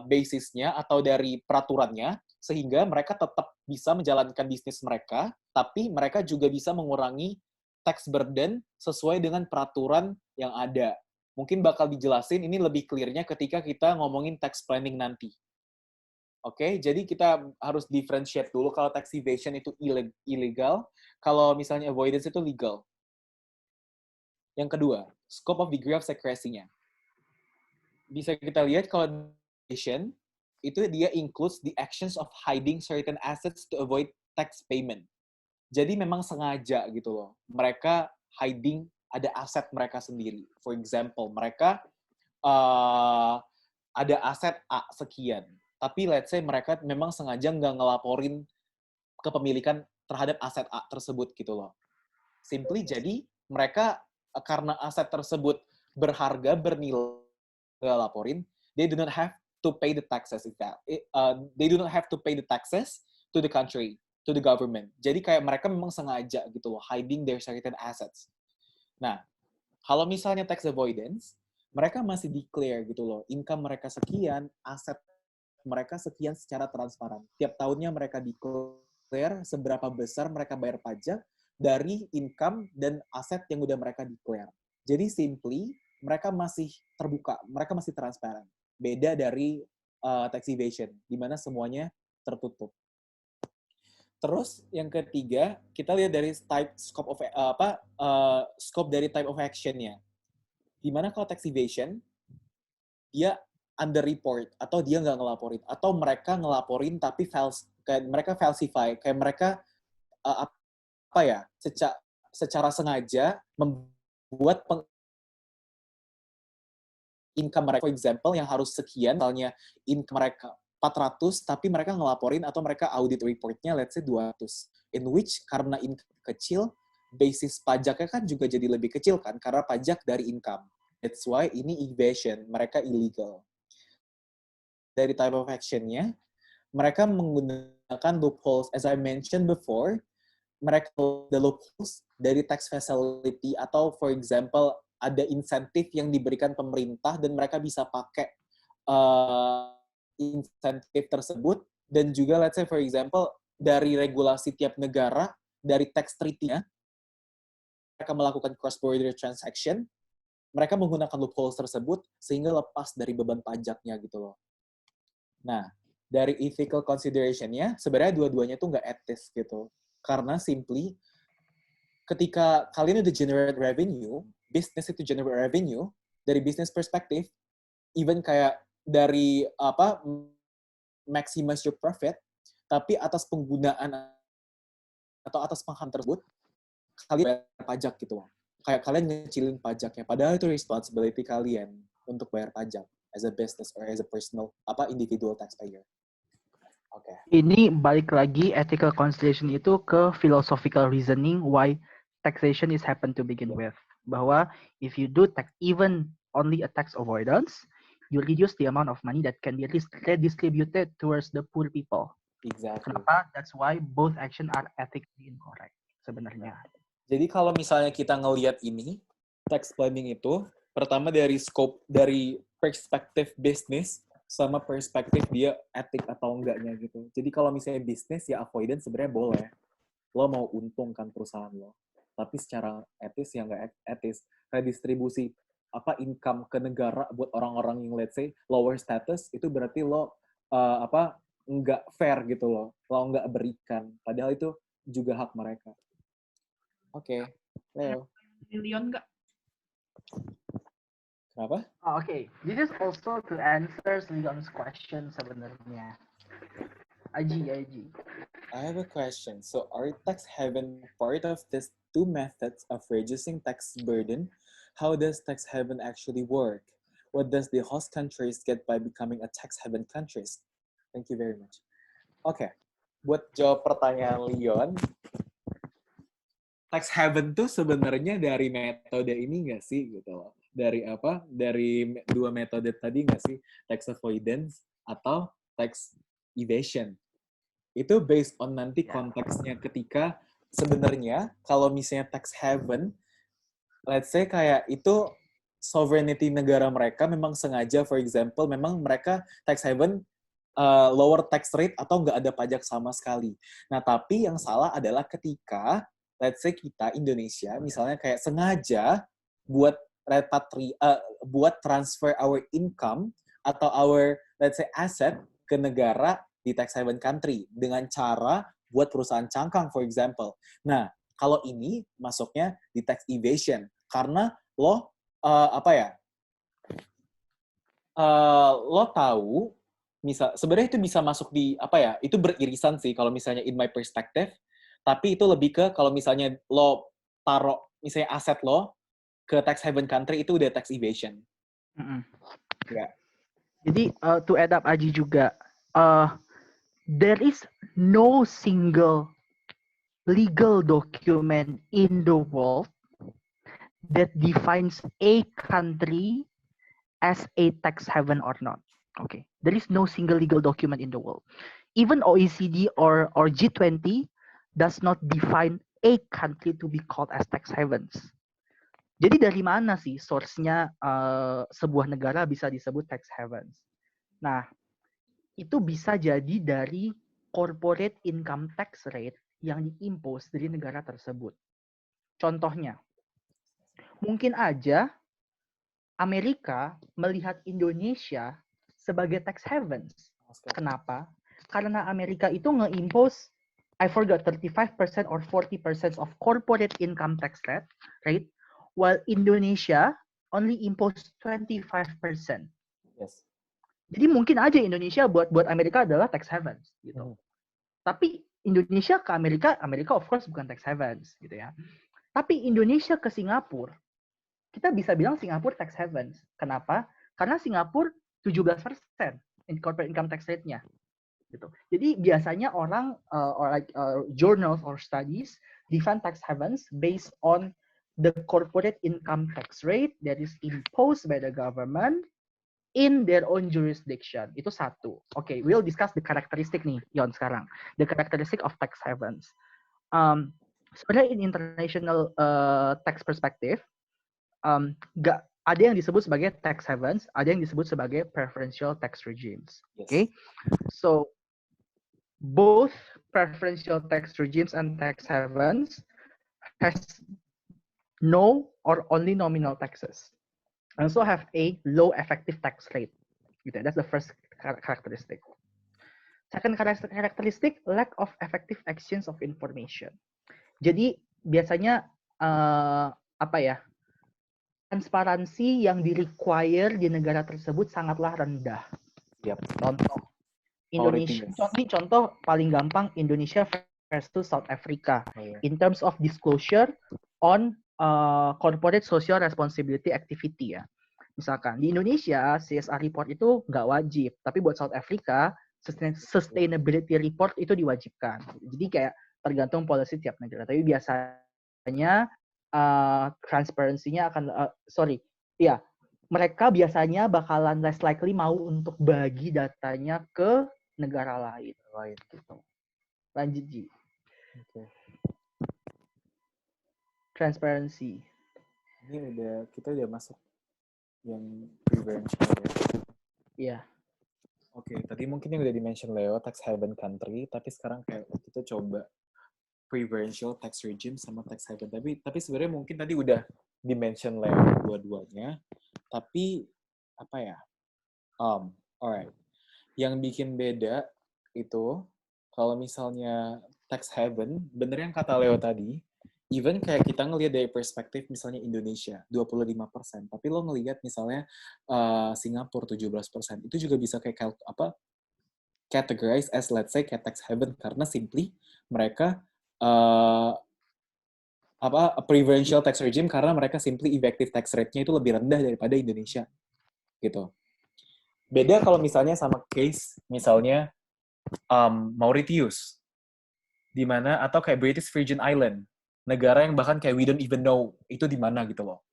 basisnya atau dari peraturannya, sehingga mereka tetap bisa menjalankan bisnis mereka, tapi mereka juga bisa mengurangi tax burden sesuai dengan peraturan yang ada. Mungkin bakal dijelasin ini lebih clear-nya ketika kita ngomongin tax planning nanti. Oke, jadi kita harus differentiate dulu kalau tax evasion itu illegal, kalau misalnya avoidance itu legal. Yang kedua, scope of degree of secrecy-nya. Bisa kita lihat kalau evasion itu dia includes the actions of hiding certain assets to avoid tax payment. Jadi memang sengaja gitu loh. Mereka hiding ada aset mereka sendiri. For example, mereka ada aset A sekian. Tapi let's say mereka memang sengaja nggak ngelaporin kepemilikan terhadap aset A tersebut gitu loh. Simply jadi mereka karena aset tersebut berharga, bernilai, nggak laporin, they do not have to pay the taxes. They do not have to pay the taxes to the country, to the government. Jadi kayak mereka memang sengaja gitu loh, hiding their certain assets. Nah, kalau misalnya tax avoidance, mereka masih declare gitu loh, income mereka sekian, aset mereka sekian secara transparan. Tiap tahunnya mereka declare seberapa besar mereka bayar pajak dari income dan aset yang udah mereka declare. Jadi simply, mereka masih terbuka, mereka masih transparan. Beda dari tax evasion, di mana semuanya tertutup. Terus yang ketiga, kita lihat dari scope dari type of action-nya. Di mana kalau tax evasion, dia under report atau dia nggak ngelaporin, atau mereka ngelaporin tapi kayak mereka falsify, kayak mereka secara sengaja membuat income mereka, for example, yang harus sekian, misalnya income mereka 400, tapi mereka ngelaporin atau mereka audit reportnya, let's say 200. In which, karena income kecil, basis pajaknya kan juga jadi lebih kecil kan, karena pajak dari income. That's why ini evasion, mereka illegal. Dari type of action-nya, mereka menggunakan loopholes. As I mentioned before, mereka the loopholes dari tax facility, atau for example, ada insentif yang diberikan pemerintah dan mereka bisa pakai insentif tersebut, dan juga let's say for example dari regulasi tiap negara, dari tax treaty-nya, mereka melakukan cross-border transaction, mereka menggunakan loopholes tersebut sehingga lepas dari beban pajaknya gitu loh. Nah, dari ethical consideration-nya, sebenarnya dua-duanya tuh nggak etis gitu. Karena simply, ketika kalian udah generate revenue, bisnis itu generate revenue, dari bisnis perspektif, even kayak dari maximize your profit, tapi atas penggunaan atau atas penghantaran tersebut, kalian bayar pajak gitu loh. Kayak kalian ngecilin pajaknya, padahal itu responsibility kalian untuk bayar pajak as a business or as a personal individual taxpayer. Oke. Ini balik lagi ethical consideration itu ke philosophical reasoning why taxation is happen to begin with. Bahwa if you do even only a tax avoidance, you reduce the amount of money that can be redistributed towards the poor people. Exactly. Kenapa? That's why both action are ethically incorrect sebenarnya. Jadi kalau misalnya kita ngelihat ini, tax planning itu pertama dari scope, dari perspektif bisnis, sama perspektif dia etik atau enggaknya gitu. Jadi kalau misalnya bisnis ya avoidance sebenarnya boleh. Lo mau untung kan perusahaan lo. Tapi secara etis ya nggak etis. Redistribusi income ke negara buat orang-orang yang let's say lower status itu berarti lo nggak fair gitu loh. Lo nggak berikan. Padahal itu juga hak mereka. Oke, Leo. Leon nggak? Kenapa? Oh, okay, this is also to answer Leon's question sebenarnya. Aji. I have a question. So are tax haven part of these two methods of reducing tax burden? How does tax haven actually work? What does the host countries get by becoming a tax haven countries? Thank you very much. Oke, buat jawab pertanyaan Leon, tax haven tuh sebenarnya dari metode ini nggak sih gitu loh? Dari apa? Dari dua metode tadi nggak sih? Tax avoidance atau tax evasion? Itu based on nanti konteksnya ketika sebenarnya kalau misalnya tax haven, let's say kayak itu sovereignty negara mereka memang sengaja, for example, memang mereka tax haven lower tax rate atau nggak ada pajak sama sekali. Nah, tapi yang salah adalah ketika, let's say kita Indonesia, misalnya kayak sengaja buat buat transfer our income atau our, let's say, asset ke negara di tax haven country dengan cara buat perusahaan cangkang, for example. Nah, kalau ini masuknya di tax evasion karena lo lo tahu sebenarnya itu bisa masuk di itu beririsan sih kalau misalnya in my perspective, tapi itu lebih ke kalau misalnya lo taruh misalnya aset lo ke tax haven country itu udah tax evasion. Yeah. Jadi to add up Aji juga, there is no single legal document in the world that defines a country as a tax haven or not. Okay, there is no single legal document in the world. Even OECD or G20 does not define a country to be called as tax havens. Jadi dari mana sih source-nya sebuah negara bisa disebut tax havens? Nah, itu bisa jadi dari corporate income tax rate yang diimpose dari negara tersebut. Contohnya, mungkin aja Amerika melihat Indonesia sebagai tax havens. Kenapa? Karena Amerika itu nge-impose, I forgot, 35% or 40% of corporate income tax rate, while Indonesia only impose 25%. Yes. Jadi mungkin aja Indonesia buat Amerika adalah tax havens gitu. Tapi Indonesia ke Amerika of course bukan tax havens gitu ya. Tapi Indonesia ke Singapura, kita bisa bilang Singapura tax havens. Kenapa? Karena Singapura 17% in corporate income tax rate-nya. Gitu. Jadi biasanya orang journals or studies define tax havens based on the corporate income tax rate that is imposed by the government in their own jurisdiction. Itu satu. Okay, we'll discuss the characteristic nih, Yon, sekarang. The characteristic of tax havens. Sebenarnya in international tax perspective, nggak ada yang disebut sebagai tax havens, ada yang disebut sebagai preferential tax regimes. Yes. Okay, so both preferential tax regimes and tax havens has no or only nominal taxes. And also have a low effective tax rate. That's the first characteristic. Second characteristic, lack of effective exchange of information. Jadi biasanya transparansi yang di-require di negara tersebut sangatlah rendah. Yep. Contoh Indonesia, contoh paling gampang Indonesia versus South Africa in terms of disclosure on corporate social responsibility activity ya. Misalkan di Indonesia CSR report itu nggak wajib, tapi buat South Africa sustainability report itu diwajibkan. Jadi kayak tergantung policy tiap negara. Tapi biasanya transparansinya akan mereka biasanya bakalan less likely mau untuk bagi datanya ke negara lain gitu. Lanjut Ji. Okay. Transparency. Ini kita udah masuk yang prevention ya. Iya. Oke, tadi mungkin yang udah di-mention Leo, tax haven country, tapi sekarang kayak kita coba preferential tax regime sama tax haven. Tapi sebenarnya mungkin tadi udah di-mention Leo dua-duanya, tapi apa ya? Alright. Yang bikin beda itu kalau misalnya tax haven, bener yang kata Leo tadi, even kayak kita ngelihat dari perspektif misalnya Indonesia 25%, tapi lo ngelihat misalnya Singapura 17%, itu juga bisa kayak categorize as let's say kayak tax haven karena simply mereka preferential tax regime karena mereka simply effective tax rate-nya itu lebih rendah daripada Indonesia gitu. Beda kalau misalnya sama case misalnya Mauritius, di mana atau kayak British Virgin Island, negara yang bahkan kayak we don't even know itu di mana gitu loh.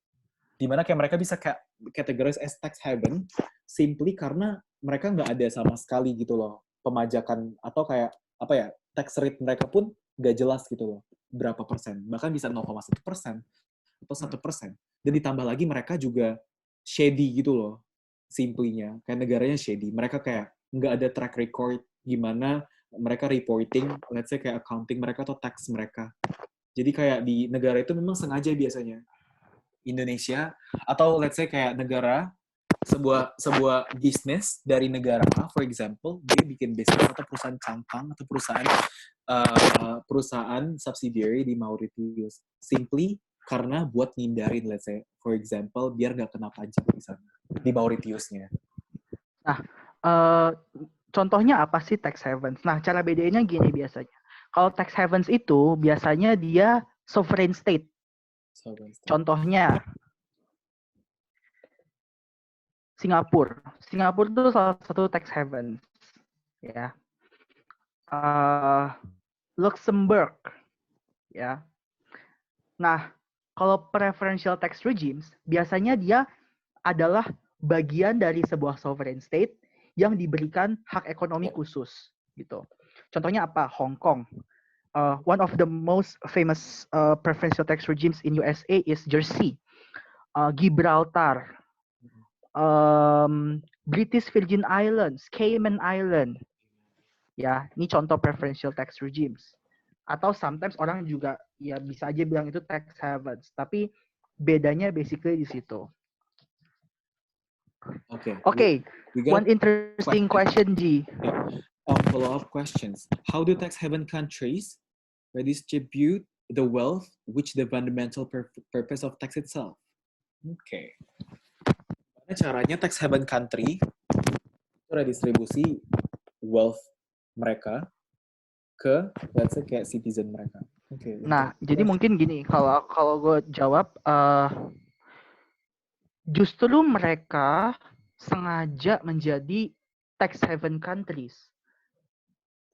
Di mana kayak mereka bisa categorize as tax haven simply karena mereka nggak ada sama sekali gitu loh pemajakan atau kayak apa ya tax rate mereka pun nggak jelas gitu loh berapa persen, bahkan bisa 0,1% atau 1%. Dan ditambah lagi mereka juga shady gitu loh, simply-nya. Kayak negaranya shady. Mereka kayak nggak ada track record gimana mereka reporting, let's say kayak accounting mereka atau tax mereka. Jadi kayak di negara itu memang sengaja biasanya. Indonesia, atau let's say kayak negara, sebuah bisnis dari negara A, for example, dia bikin bisnis atau perusahaan cangkang atau perusahaan subsidiary di Mauritius. Simply karena buat ngindarin, let's say, for example, biar nggak kena pajak di sana, di Mauritiusnya. Nah, contohnya apa sih tax havens? Nah, cara bedainnya gini biasanya. Kalau tax havens itu biasanya dia sovereign state. Contohnya Singapura. Singapura itu salah satu tax haven, ya. Luxembourg, ya. Nah, kalau preferential tax regimes biasanya dia adalah bagian dari sebuah sovereign state yang diberikan hak ekonomi khusus, gitu. Contohnya apa? Hong Kong. One of the most famous preferential tax regimes in USA is Jersey, Gibraltar, British Virgin Islands, Cayman Island. Ya, ini contoh preferential tax regimes. Atau sometimes orang juga ya bisa aja bilang itu tax havens, tapi bedanya basically di situ. Okay. One interesting question, G. Follow-up questions. How do tax haven countries redistribute the wealth, which the fundamental purpose of tax itself? Okay. Gimana caranya tax haven country itu redistribusi wealth mereka ke, let's say, kayak citizen mereka. Okay. Nah, jadi mungkin gini, kalau gue jawab, justru mereka sengaja menjadi tax haven countries.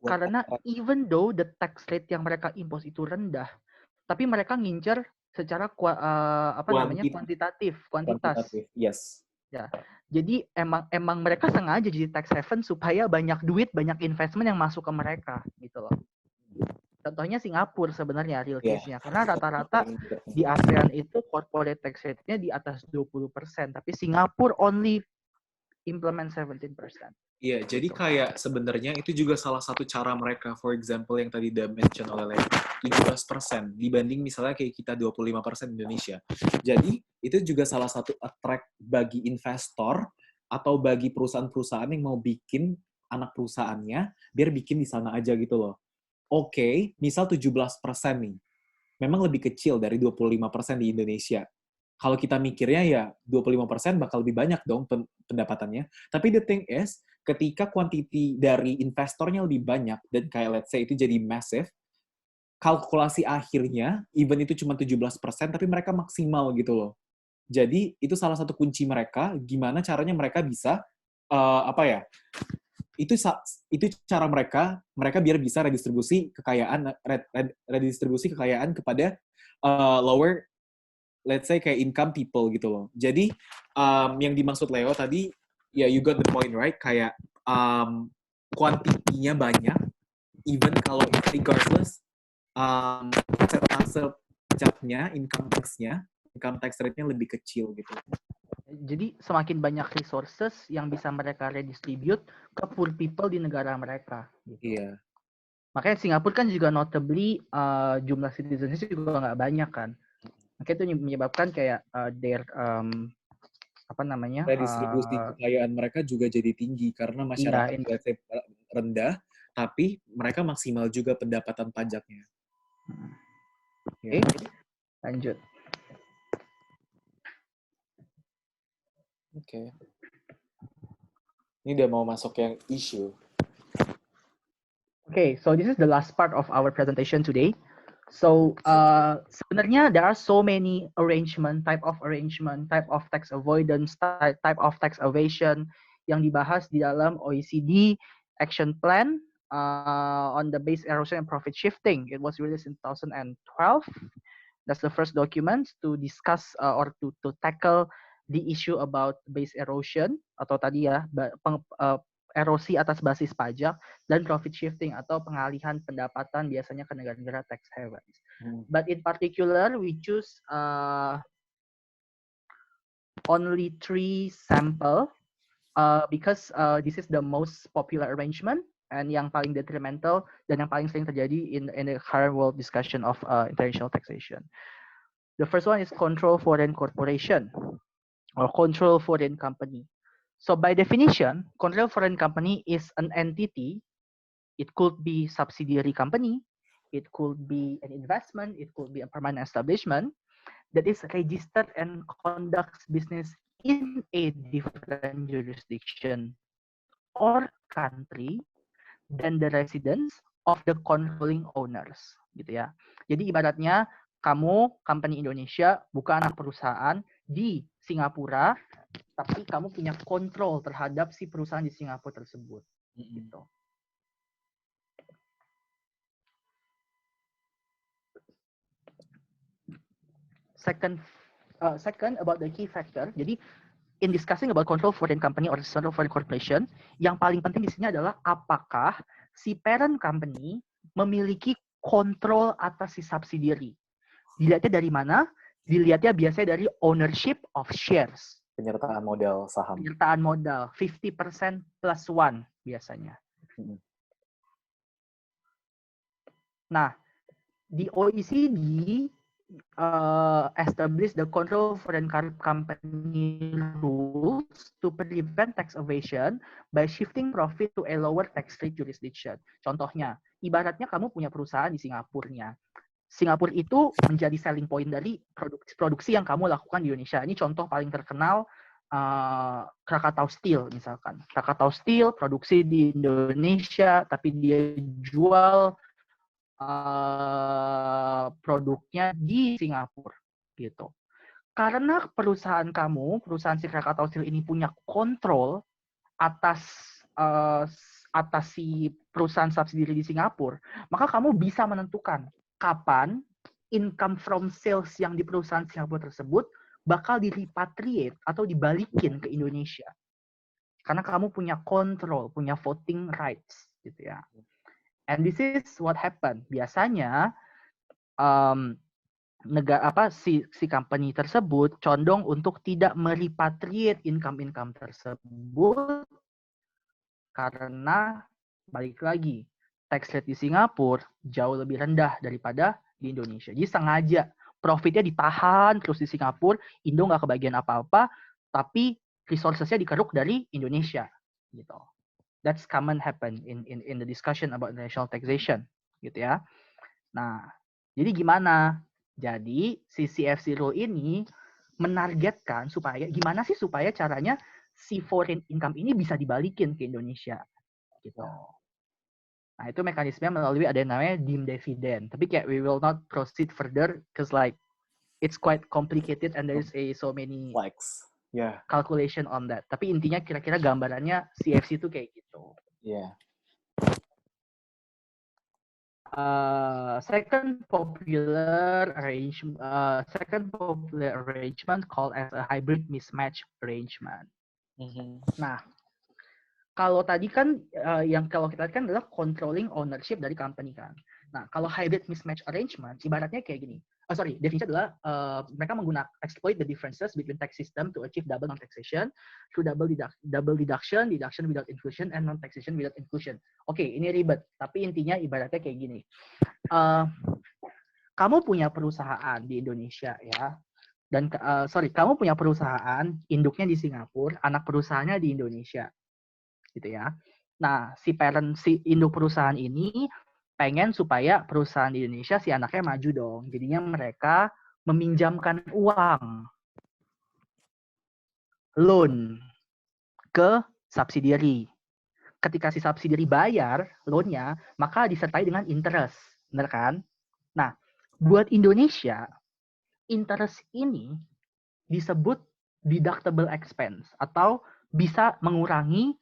Karena even though the tax rate yang mereka impose itu rendah, tapi mereka ngincer secara kuantitas. Yes. Ya. Jadi emang mereka sengaja jadi tax haven supaya banyak duit, banyak investment yang masuk ke mereka gitu loh. Contohnya Singapura sebenarnya real case-nya. Karena rata-rata di ASEAN itu corporate tax rate-nya di atas 20%, tapi Singapura only implement 17%. Iya, jadi kayak sebenarnya itu juga salah satu cara mereka, for example yang tadi udah mention oleh Leo, 17% dibanding misalnya kayak kita 25% Indonesia. Jadi itu juga salah satu attract bagi investor atau bagi perusahaan-perusahaan yang mau bikin anak perusahaannya biar bikin di sana aja gitu loh. Oke, misal 17% nih. Memang lebih kecil dari 25% di Indonesia. Kalau kita mikirnya ya 25% bakal lebih banyak dong pendapatannya. Tapi the thing is, ketika quantity dari investornya lebih banyak, dan kayak let's say itu jadi massive, kalkulasi akhirnya, even itu cuma 17%, tapi mereka maksimal gitu loh. Jadi, itu salah satu kunci mereka, gimana caranya mereka bisa, itu cara mereka biar bisa redistribusi kekayaan kepada lower, let's say kayak income people gitu loh. Jadi yang dimaksud Leo tadi, ya you got the point right, kayak kuantitinya banyak, even kalau regardless persentase pajaknya, income tax rate-nya lebih kecil gitu. Jadi semakin banyak resources yang bisa mereka redistribute ke poor people di negara mereka. Gitu. Iya. Makanya Singapura kan juga notably jumlah citizens juga nggak banyak kan. Makanya itu menyebabkan kayak Redistribusi kekayaan mereka juga jadi tinggi karena masyarakat let's say, rendah, tapi mereka maksimal juga pendapatan pajaknya. Oke, lanjut. Oke. Ini udah mau masuk yang issue. Okay, so this is the last part of our presentation today. So sebenarnya there are so many type of tax avoidance, type of tax evasion yang dibahas di dalam OECD Action Plan on the base erosion and profit shifting. It was released in 2012. That's the first document to discuss or to tackle the issue about base erosion atau tadi ya erosi atas basis pajak dan profit shifting atau pengalihan pendapatan biasanya ke negara-negara tax havens. But in particular, we choose only 3 sample because this is the most popular arrangement and yang paling detrimental dan yang paling sering terjadi in the current world discussion of international taxation. The first one is control foreign corporation or control foreign company. So by definition, control foreign company is an entity. It could be subsidiary company, it could be an investment, it could be a permanent establishment that is registered and conducts business in a different jurisdiction or country than the residence of the controlling owners, gitu ya. Jadi ibaratnya kamu company Indonesia buka anak perusahaan di Singapura, tapi kamu punya kontrol terhadap si perusahaan di Singapura tersebut, gitu. Second about the key factor. Jadi in discussing about control foreign company or control foreign corporation, yang paling penting di sini adalah apakah si parent company memiliki kontrol atas si subsidiary. Dilihatnya dari mana? Dilihatnya biasanya dari ownership of shares. Penyertaan modal saham. Penyertaan modal 50% plus 1 biasanya. Nah, di OECD establish the control foreign company rules to prevent tax evasion by shifting profit to a lower tax rate jurisdiction. Contohnya, ibaratnya kamu punya perusahaan di Singapura. Singapura itu menjadi selling point dari produksi yang kamu lakukan di Indonesia. Ini contoh paling terkenal Krakatau Steel misalkan. Krakatau Steel produksi di Indonesia, tapi dia jual produknya di Singapura gitu. Karena perusahaan kamu, perusahaan si Krakatau Steel ini punya kontrol atas si perusahaan subsidiary di Singapura, maka kamu bisa menentukan kapan income from sales yang di perusahaan Singapura tersebut bakal direpatriate atau dibalikin ke Indonesia. Karena kamu punya kontrol, punya voting rights gitu ya. And this is what happened. Biasanya si company tersebut condong untuk tidak merepatriate income tersebut karena balik lagi tax rate di Singapura jauh lebih rendah daripada di Indonesia. Jadi sengaja profitnya ditahan terus di Singapura, Indo nggak kebagian apa-apa, tapi resources-nya dikeruk dari Indonesia gitu. That's common happen in the discussion about international taxation, gitu ya. Nah, jadi gimana? Jadi si CFC rule ini menargetkan gimana sih supaya caranya si foreign income ini bisa dibalikin ke Indonesia, gitu. Nah, itu mekanismenya melalui ada yang namanya deemed dividend. Tapi kayak we will not proceed further because like it's quite complicated and there is so many calculation on that. Tapi intinya kira-kira gambarannya CFC itu kayak gitu. Second popular arrangement called as a hybrid mismatch arrangement. Nah, kalau tadi kan yang kalau kita lihat kan adalah controlling ownership dari company kan. Nah, kalau hybrid mismatch arrangement, ibaratnya kayak gini. Definisinya adalah mereka menggunakan exploit the differences between tax system to achieve double non-taxation through double deduction, deduction without inclusion, and non-taxation without inclusion. Oke, ini ribet, tapi intinya ibaratnya kayak gini. Kamu punya perusahaan di Indonesia ya, dan kamu punya perusahaan induknya di Singapura, anak perusahaannya di Indonesia, gitu ya. Nah, si induk perusahaan ini pengen supaya perusahaan di Indonesia si anaknya maju dong. Jadinya mereka meminjamkan uang loan ke subsidiary. Ketika si subsidiary bayar loannya, maka disertai dengan interest. Benar kan? Nah, buat Indonesia, interest ini disebut deductible expense atau bisa mengurangi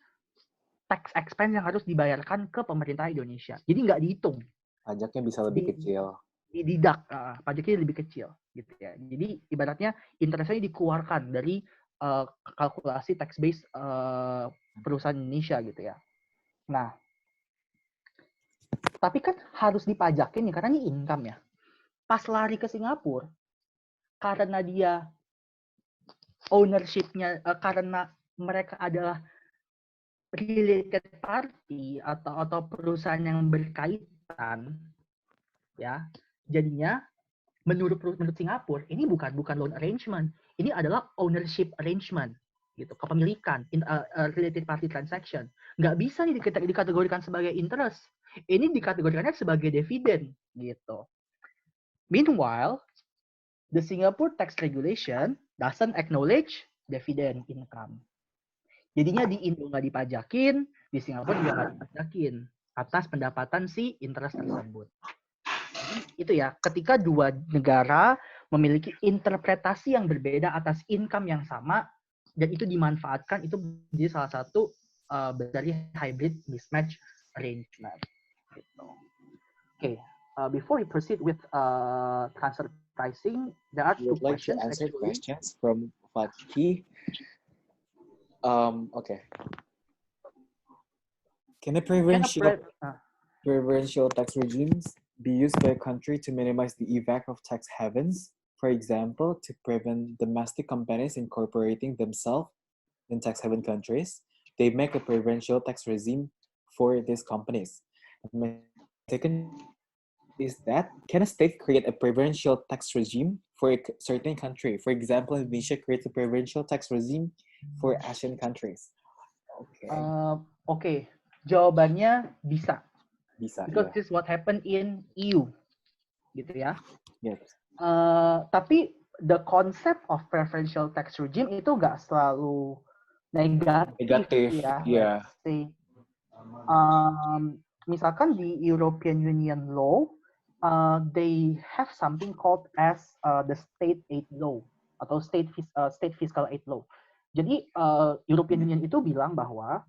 tax expense yang harus dibayarkan ke pemerintah Indonesia. Jadi nggak dihitung. Pajaknya bisa lebih kecil. Dideduct, pajaknya lebih kecil, gitu ya. Jadi ibaratnya interestnya dikeluarkan dari kalkulasi tax base perusahaan Indonesia, gitu ya. Nah, tapi kan harus dipajakin nih karena ini income ya. Pas lari ke Singapura, karena dia ownership-nya, karena mereka adalah related party atau perusahaan yang berkaitan, ya, jadinya menurut Singapura ini bukan loan arrangement, ini adalah ownership arrangement, gitu, kepemilikan, related party transaction. Nggak bisa nih dikategorikan sebagai interest, ini dikategorikannya sebagai dividen, gitu. Meanwhile, the Singapore tax regulation doesn't acknowledge dividend income. Jadinya di Indo nggak dipajakin, di Singapura juga nggak dipajakin atas pendapatan si interest tersebut. Itu ya, ketika dua negara memiliki interpretasi yang berbeda atas income yang sama, dan itu dimanfaatkan, itu menjadi salah satu dari hybrid mismatch arrangement. Okay, before we proceed with transfer pricing, there are two questions. I would like to answer questions from Fatki. Okay. Can a preferential tax regimes be used by a country to minimize the effect of tax havens? For example, to prevent domestic companies incorporating themselves in tax haven countries, they make a preferential tax regime for these companies. And my second is that, can a state create a preferential tax regime for a certain country? For example, Indonesia creates a preferential tax regime for Asian countries. Okay. Jawabannya bisa. Bisa. Because this is what happened in EU, gitu ya. Yes. Tapi the concept of preferential tax regime itu nggak selalu negatif ya. Yeah. Misalkan di European Union law, they have something called as the state aid law atau state fiscal aid law. Jadi European Union itu bilang bahwa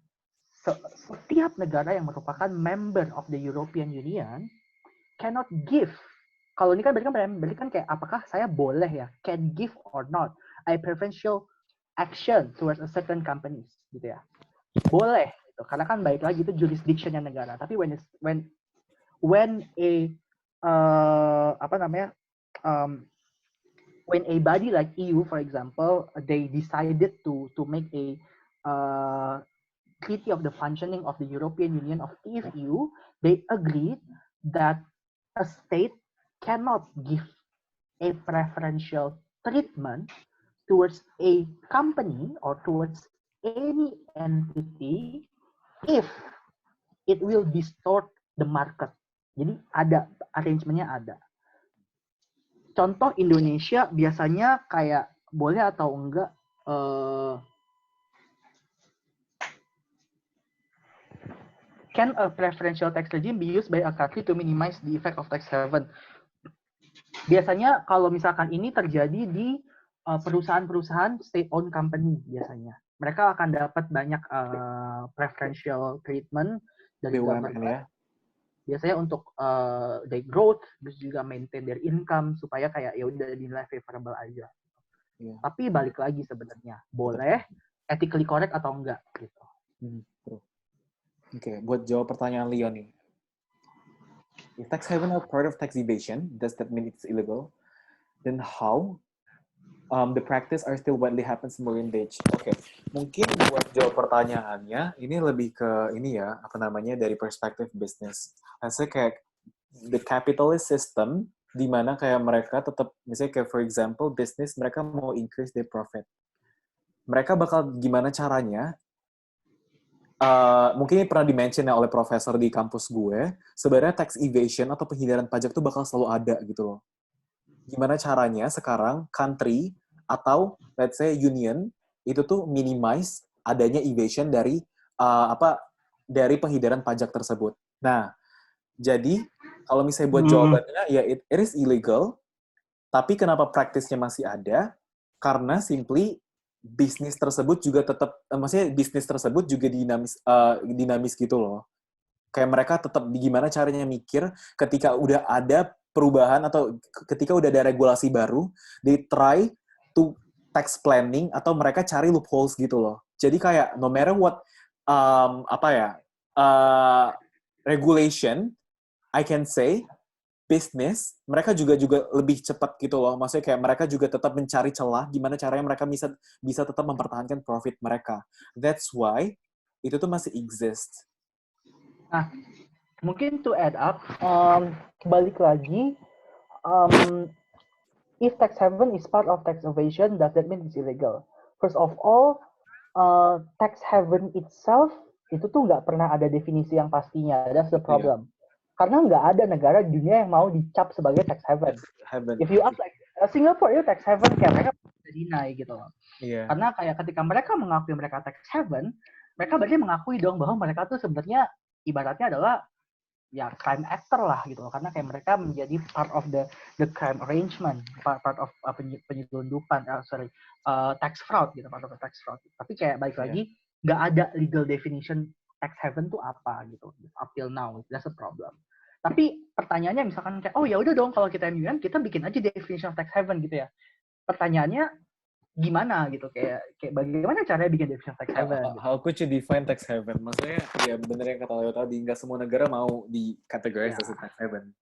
setiap negara yang merupakan member of the European Union cannot give. Kalau ini kan berarti kan kayak apakah saya boleh ya, can give or not a preferential action towards a certain companies, gitu ya. Boleh, gitu. Karena kan baik lagi itu jurisdictionnya negara. Tapi when a body like EU, for example, they decided to make a treaty of the functioning of the European Union of TFU, they agreed that a state cannot give a preferential treatment towards a company or towards any entity if it will distort the market. Jadi ada arrangementnya ada. Contoh Indonesia biasanya kayak boleh atau enggak can a preferential tax regime be used by a country to minimize the effect of tax haven? Biasanya kalau misalkan ini terjadi di perusahaan-perusahaan state-owned company biasanya. Mereka akan dapat banyak preferential treatment dari government. Ya. Biasanya untuk their growth, terus juga maintain their income supaya kayak ya udah dinilai favorable aja. Yeah. Tapi balik lagi sebenarnya boleh, ethically correct atau enggak gitu. Oke, buat jawab pertanyaan Leo nih. If tax haven are part of tax evasion, does that mean it's illegal? Then how? The practice are still widely happens in Marine Beach. Oke, mungkin buat jawab pertanyaannya, ini lebih ke ini ya, apa namanya, dari perspektif bisnis. Saya kayak the capitalist system, di mana kayak mereka tetap, misalnya kayak for example, bisnis mereka mau increase their profit. Mereka bakal gimana caranya, mungkin ini pernah di-mention ya oleh profesor di kampus gue, sebenarnya tax evasion atau penghindaran pajak tuh bakal selalu ada gitu loh. Gimana caranya sekarang country atau let's say union itu tuh minimize adanya evasion dari dari penghindaran pajak tersebut. Nah, jadi kalau misalnya buat jawabannya ya it is illegal, tapi kenapa praktisnya masih ada? Karena simply bisnis tersebut juga tetap, maksudnya bisnis tersebut juga dinamis gitu loh. Kayak mereka tetap gimana caranya mikir ketika udah ada perubahan atau ketika udah ada regulasi baru, they try to tax planning atau mereka cari loopholes gitu loh. Jadi kayak no matter what regulation, I can say bisnis, mereka juga lebih cepat gitu loh. Maksudnya kayak mereka juga tetap mencari celah gimana caranya mereka bisa tetap mempertahankan profit mereka. That's why itu tuh masih exist. Nah, mungkin to add up, balik lagi, if tax haven is part of tax evasion, does that mean it's illegal? First of all, tax haven itself itu tuh nggak pernah ada definisi yang pastinya. That's the problem. Karena nggak ada negara di dunia yang mau dicap sebagai tax haven. If you ask like Singapore itu tax haven, kayak mereka bisa deny gitu loh. Yeah. Karena kayak ketika mereka mengakui mereka tax haven, mereka berarti mengakui dong bahwa mereka tuh sebenarnya ibaratnya adalah ya crime actor lah gitu loh. Karena kayak mereka menjadi part of the crime arrangement, part of penyelundupan, tax fraud gitu, part of the tax fraud. Tapi kayak balik lagi nggak ada legal definition tax haven tuh apa gitu. Up till now, that's a problem. Tapi pertanyaannya misalkan kayak, oh ya udah dong kalau kita MUN, kita bikin aja definition of tax haven gitu ya. Pertanyaannya gimana gitu, kayak bagaimana caranya bikin definition of tax haven? How could you define tax haven? Maksudnya ya bener yang kata Leo tadi, nggak semua negara mau dikategorize as a tax haven.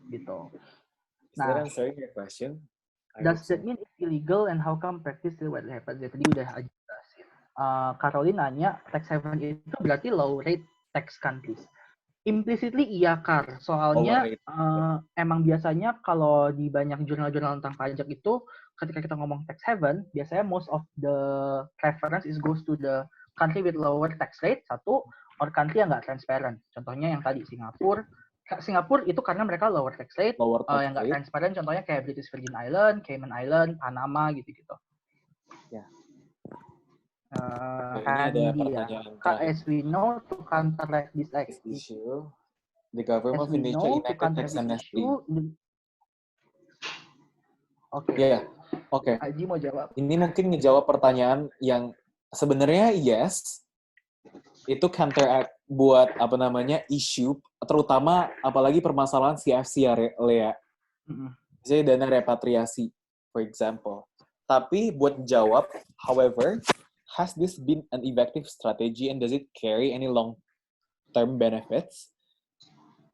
Gitu. Nah, answering your question? Does that mean it's illegal and how come practice still widely happens? Ya, tadi udah aja jelasin. Caroline nanya, tax haven itu berarti low rate tax countries. Implicitly iya, Kar. Soalnya emang biasanya kalau di banyak jurnal-jurnal tentang pajak itu, ketika kita ngomong tax haven, biasanya most of the preference is goes to the country with lower tax rate, satu, or country yang nggak transparent. Contohnya yang tadi, Singapura itu karena mereka lower tax rate, yang nggak transparent, contohnya kayak British Virgin Island, Cayman Island, Panama gitu-gitu. Ya. Ini ada pertanyaan as we know, to counter this issue, the government of Indonesia enacted tax amnesty. Oke. Haji mau jawab. Ini mungkin ngejawab pertanyaan yang sebenarnya yes, itu counteract buat issue, terutama apalagi permasalahan CFC ya, Lea. Misalnya dana repatriasi, for example. Tapi buat jawab, however, has this been an effective strategy and does it carry any long-term benefits?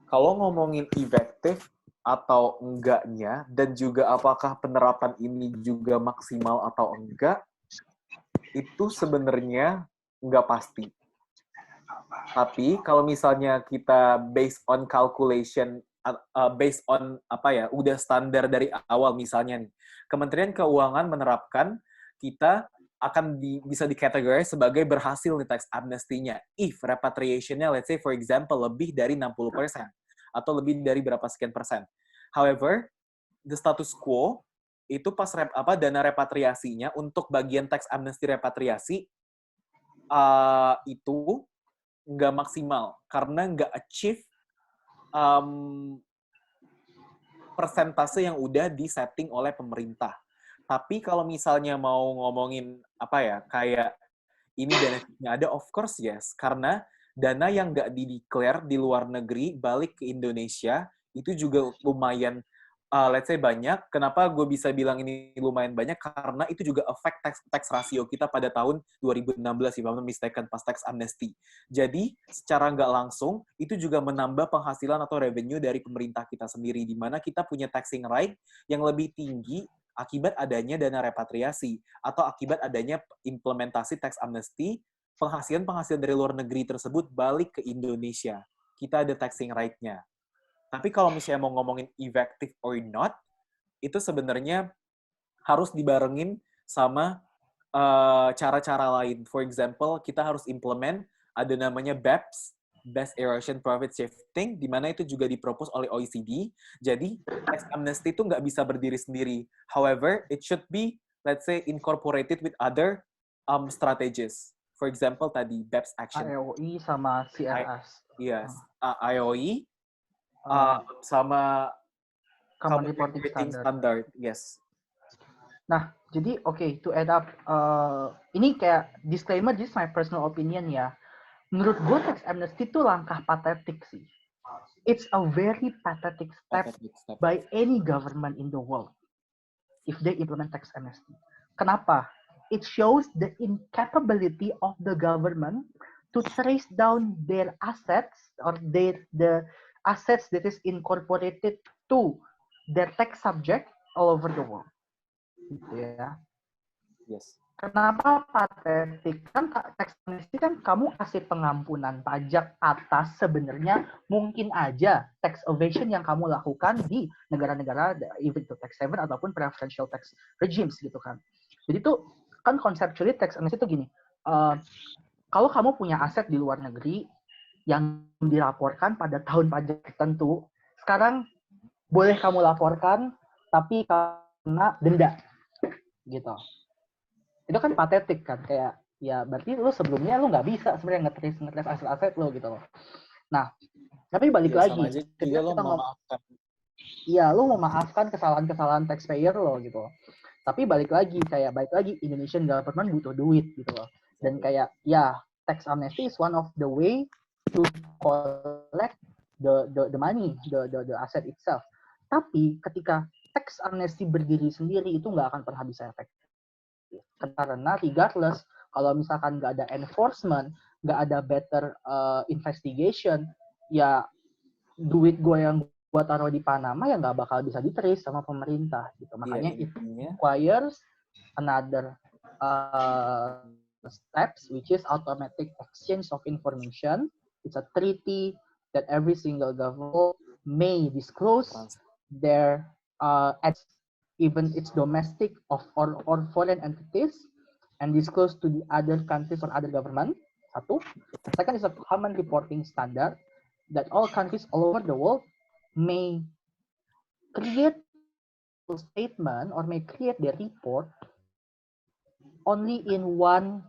Kalau ngomongin efektif atau enggaknya, dan juga apakah penerapan ini juga maksimal atau enggak, itu sebenarnya enggak pasti. Tapi kalau misalnya kita based on calculation, based on udah standar dari awal misalnya nih, Kementerian Keuangan menerapkan kita akan bisa dikategorikan sebagai berhasil nih tax amnesty-nya if repatriation-nya let's say for example lebih dari 60% atau lebih dari berapa sekian persen. However, the status quo itu pas dana repatriasinya untuk bagian tax amnesty repatriasi itu nggak maksimal karena nggak achieve persentase yang udah disetting oleh pemerintah. Tapi kalau misalnya mau ngomongin kayak ini benefitnya ada, of course yes. Karena dana yang nggak di-declare di luar negeri balik ke Indonesia itu juga lumayan let's say banyak. Kenapa gue bisa bilang ini lumayan banyak? Karena itu juga affect tax ratio kita pada tahun 2016, if I'm not mistaken, pas tax amnesty. Jadi, secara nggak langsung, itu juga menambah penghasilan atau revenue dari pemerintah kita sendiri, di mana kita punya taxing right yang lebih tinggi akibat adanya dana repatriasi, atau akibat adanya implementasi tax amnesty, penghasilan dari luar negeri tersebut balik ke Indonesia. Kita ada taxing right-nya. Tapi kalau misalnya mau ngomongin effective or not, itu sebenarnya harus dibarengin sama cara-cara lain. For example, kita harus implement ada namanya BEPS, Best Erosion Profit Shifting, di mana itu juga dipropose oleh OECD. Jadi, tax amnesty itu nggak bisa berdiri sendiri. However, it should be, let's say, incorporated with other strategies. For example, tadi BEPS action. AOI sama CRS. Yes, IOE, sama Common Reporting Standard. Yes. Nah, jadi to add up, ini kayak disclaimer, this is my personal opinion ya. Menurut gue tax amnesty itu langkah patetik sih. It's a very pathetic step by any government in the world if they implement tax amnesty. Kenapa? It shows the incapability of the government to trace down their assets or the assets that is incorporated to their tax subject all over the world. Gitu ya. Yes. Kenapa patetik? Kan tax amnesty kan kamu kasih pengampunan pajak atas sebenarnya mungkin aja tax evasion yang kamu lakukan di negara-negara even itu tax haven ataupun preferential tax regimes gitu kan. Jadi tuh kan conceptually tax amnesty itu gini. Kalau kamu punya aset di luar negeri yang dilaporkan pada tahun pajak tertentu, sekarang boleh kamu laporkan tapi kena denda gitu. Itu kan patetik kan, kayak ya berarti lu sebelumnya lu nggak bisa sebenarnya nge-trace aset-aset lu gitu loh. Nah, tapi balik ya, lagi, juga lo memaafkan. Iya, lu memaafkan kesalahan-kesalahan taxpayer lo gitu loh. Tapi balik lagi Indonesian government butuh duit gitu loh. Dan kayak ya tax amnesty is one of the way to collect the money, the asset itself. Tapi ketika tax amnesty berdiri sendiri itu nggak akan pernah bisa efektif. Karena regardless, kalau misalkan nggak ada enforcement, nggak ada better investigation, ya duit gue yang gue taruh di Panama ya nggak bakal bisa di-trace sama pemerintah gitu. Makanya it requires another steps, which is automatic exchange of information. It's a treaty that every single government may disclose their even its domestic or foreign entities and disclose to the other countries or other government. Satu. Second is a common reporting standard that all countries all over the world may create a statement or may create their report only in one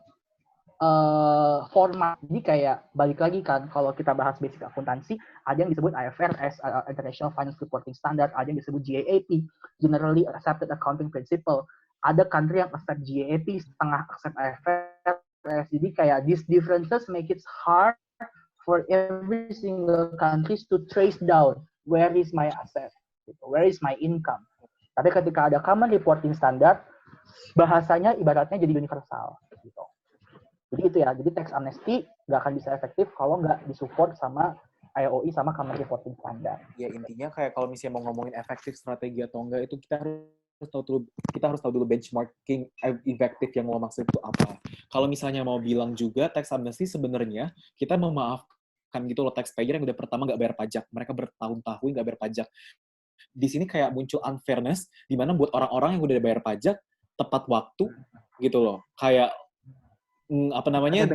format. Jadi kayak balik lagi kan, kalau kita bahas basic akuntansi, ada yang disebut IFRS, International Finance Reporting Standard, ada yang disebut GAAP, Generally Accepted Accounting Principle. Ada country yang accept GAAP, setengah accept IFRS. Jadi kayak these differences make it hard for every single countries to trace down where is my asset, where is my income. Tapi ketika ada common reporting standard, bahasanya ibaratnya jadi universal gitu. Jadi itu ya, jadi tax amnesty nggak akan bisa efektif kalau nggak disupport sama IOI sama common reporting standard. Ya intinya kayak kalau misalnya mau ngomongin efektif strategi atau enggak, itu kita harus tahu dulu benchmarking efektif yang lo maksud itu apa. Kalau misalnya mau bilang juga tax amnesty sebenarnya kita memaafkan gitu loh taxpayer yang udah pertama nggak bayar pajak, mereka bertahun-tahun nggak bayar pajak. Di sini kayak muncul unfairness di mana buat orang-orang yang udah bayar pajak tepat waktu gitu loh, kayak apa namanya,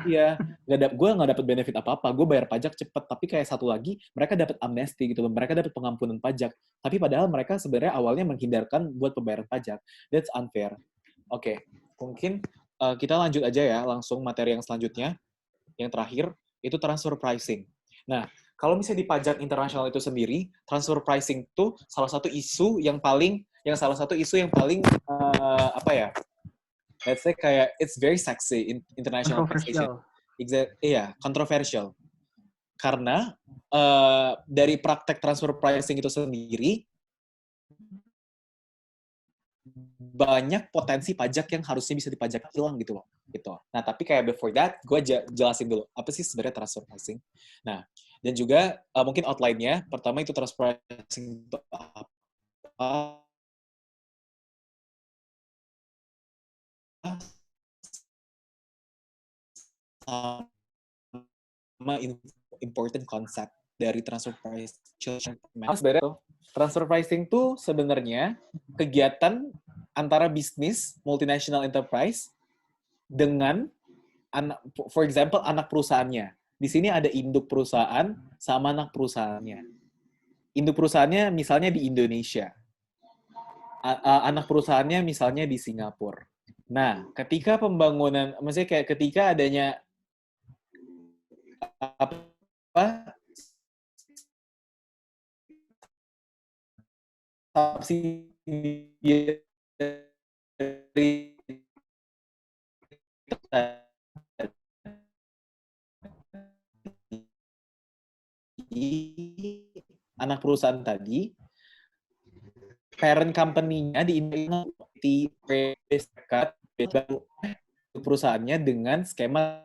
iya, gue nggak dapet benefit apa-apa, gue bayar pajak cepet, tapi kayak satu lagi mereka dapat amnesty gitu loh, mereka dapat pengampunan pajak, tapi padahal mereka sebenarnya awalnya menghindarkan buat pembayaran pajak. That's unfair. Oke, mungkin kita lanjut aja ya langsung materi yang selanjutnya, yang terakhir itu transfer pricing. Nah, kalau misalnya di pajak internasional itu sendiri, transfer pricing itu salah satu isu yang paling apa ya? Let's say kayak it's very sexy in international taxation. Iya, kontroversial. Karena dari praktek transfer pricing itu sendiri, banyak potensi pajak yang harusnya bisa dipajak hilang gitu loh. Gitu. Nah, tapi kayak before that, gue jelasin dulu apa sih sebenarnya transfer pricing. Nah, dan juga mungkin outline-nya, pertama itu transfer pricing itu apa? Sama important concept dari transfer pricing. Sebenarnya transfer pricing tuh sebenarnya kegiatan antara bisnis multinational enterprise dengan for example anak perusahaannya. Di sini ada induk perusahaan sama anak perusahaannya. Induk perusahaannya misalnya di Indonesia. Anak perusahaannya misalnya di Singapura. Nah, ketika pembangunan, maksudnya kayak ketika adanya apa subsidi dari anak perusahaan tadi, parent company-nya di perusahaannya dengan skema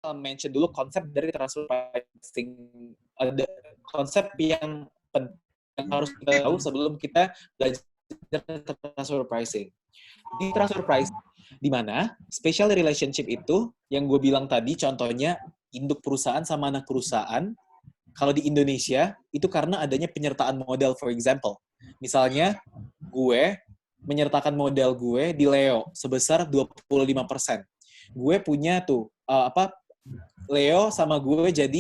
mention dulu konsep dari transfer pricing. Ada konsep yang harus kita tahu sebelum kita belajar transfer pricing. Di transfer pricing, di mana special relationship itu yang gue bilang tadi, contohnya induk perusahaan sama anak perusahaan. Kalau di Indonesia itu karena adanya penyertaan modal, for example. Misalnya gue menyertakan modal gue di Leo sebesar 25%. Gue punya tuh Leo sama gue jadi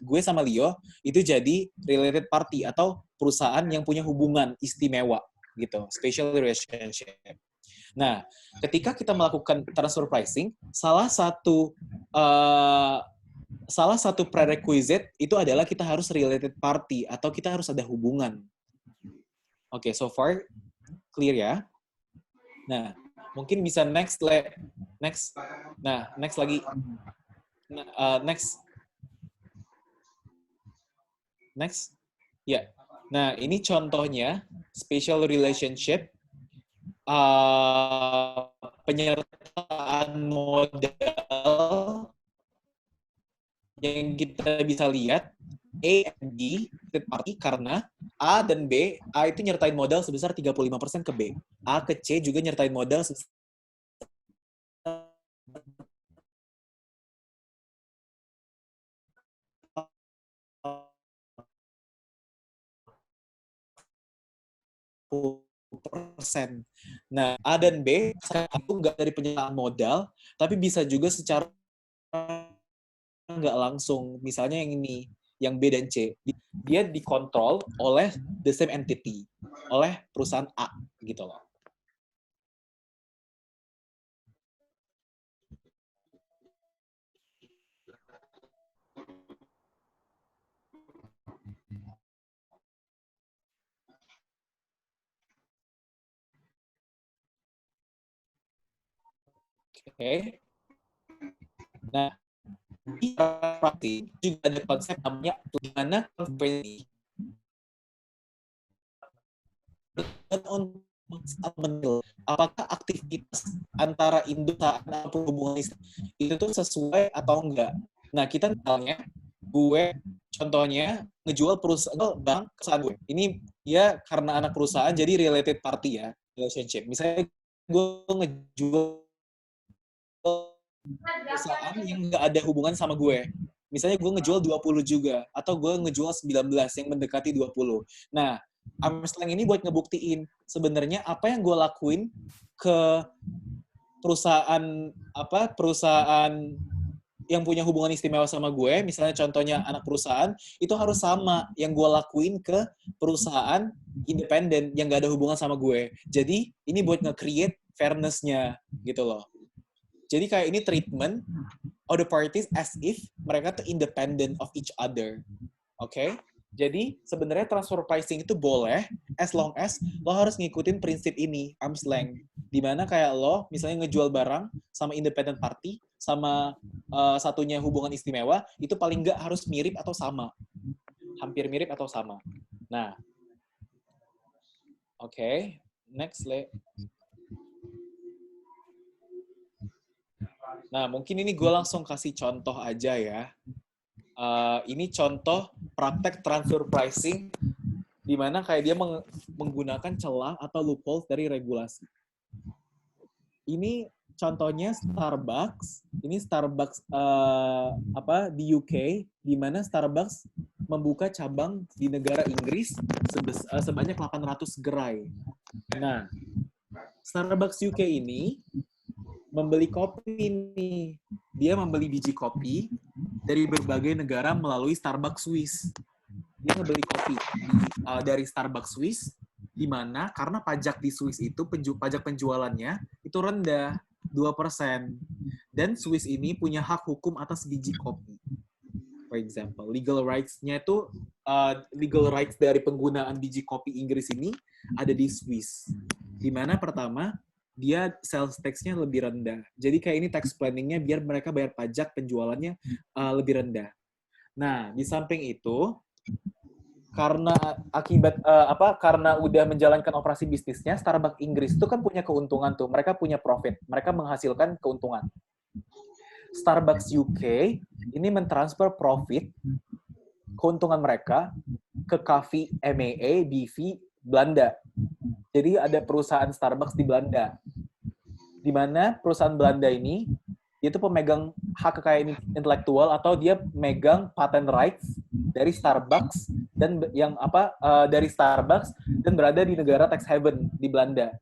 gue sama Leo itu jadi related party atau perusahaan yang punya hubungan istimewa gitu, special relationship. Nah, ketika kita melakukan transfer pricing, salah satu prerequisite itu adalah kita harus related party atau kita harus ada hubungan. Oke, so far clear ya? Nah, mungkin bisa next. Nah, next lagi. Next. Ya. Nah, ini contohnya special relationship penyertaan modal yang kita bisa lihat A and B party karena A dan B, A itu nyertain modal sebesar 35% ke B. A ke C juga nyertain modal sebesar 10%. Nah, A dan B itu nggak dari penyertaan modal, tapi bisa juga secara nggak langsung. Misalnya yang ini, yang B dan C, dia dikontrol oleh the same entity, oleh perusahaan A, gitu loh. Oke. Nah, di praktik juga ada konsep namanya gimana company apakah aktivitas antara induk dan hubungan itu tuh sesuai atau enggak. Nah, kita misalnya gue contohnya ngejual perusahaan gue. Ini ya karena anak perusahaan jadi related party ya, relationship. Misalnya gue ngejual perusahaan yang nggak ada hubungan sama gue. Misalnya gue ngejual 20 juga, atau gue ngejual 19 yang mendekati 20. Nah, arm's length ini buat ngebuktiin sebenarnya apa yang gue lakuin ke perusahaan yang punya hubungan istimewa sama gue, misalnya contohnya anak perusahaan, itu harus sama yang gue lakuin ke perusahaan independen yang gak ada hubungan sama gue. Jadi, ini buat nge-create fairness-nya, gitu loh. Jadi kayak ini treatment of the parties as if mereka tuh independent of each other. Oke? Jadi, sebenarnya transfer pricing itu boleh as long as lo harus ngikutin prinsip ini, arm's length. Dimana kayak lo, misalnya ngejual barang sama independent party, sama satunya hubungan istimewa, itu paling nggak harus mirip atau sama. hampir mirip atau sama. Nah, oke, next, Le. Nah, mungkin ini gue langsung kasih contoh aja ya. Ini contoh praktek transfer pricing di mana kayak dia menggunakan celah atau loophole dari regulasi. Ini contohnya Starbucks. Ini Starbucks di UK, di mana Starbucks membuka cabang di negara Inggris sebanyak 800 gerai. Nah, Starbucks UK ini membeli kopi nih. Dia membeli biji kopi dari berbagai negara melalui Starbucks Swiss. Dia ngebeli kopi dari Starbucks Swiss, di mana karena pajak di Swiss itu, pajak penjualannya itu rendah, 2%. Dan Swiss ini punya hak hukum atas biji kopi. For example, legal rights-nya itu, legal rights dari penggunaan biji kopi Inggris ini ada di Swiss. Di mana pertama, dia sales tax-nya lebih rendah. Jadi kayak ini tax planning-nya biar mereka bayar pajak penjualannya lebih rendah. Nah, di samping itu, karena karena udah menjalankan operasi bisnisnya, Starbucks Inggris itu kan punya keuntungan tuh. Mereka punya profit. Mereka menghasilkan keuntungan. Starbucks UK ini mentransfer profit, keuntungan mereka ke Cafe MAA BV Belanda. Jadi ada perusahaan Starbucks di Belanda, di mana perusahaan Belanda ini dia tuh pemegang hak kekayaan intelektual atau dia megang patent rights dari Starbucks dan dari Starbucks dan berada di negara tax haven di Belanda.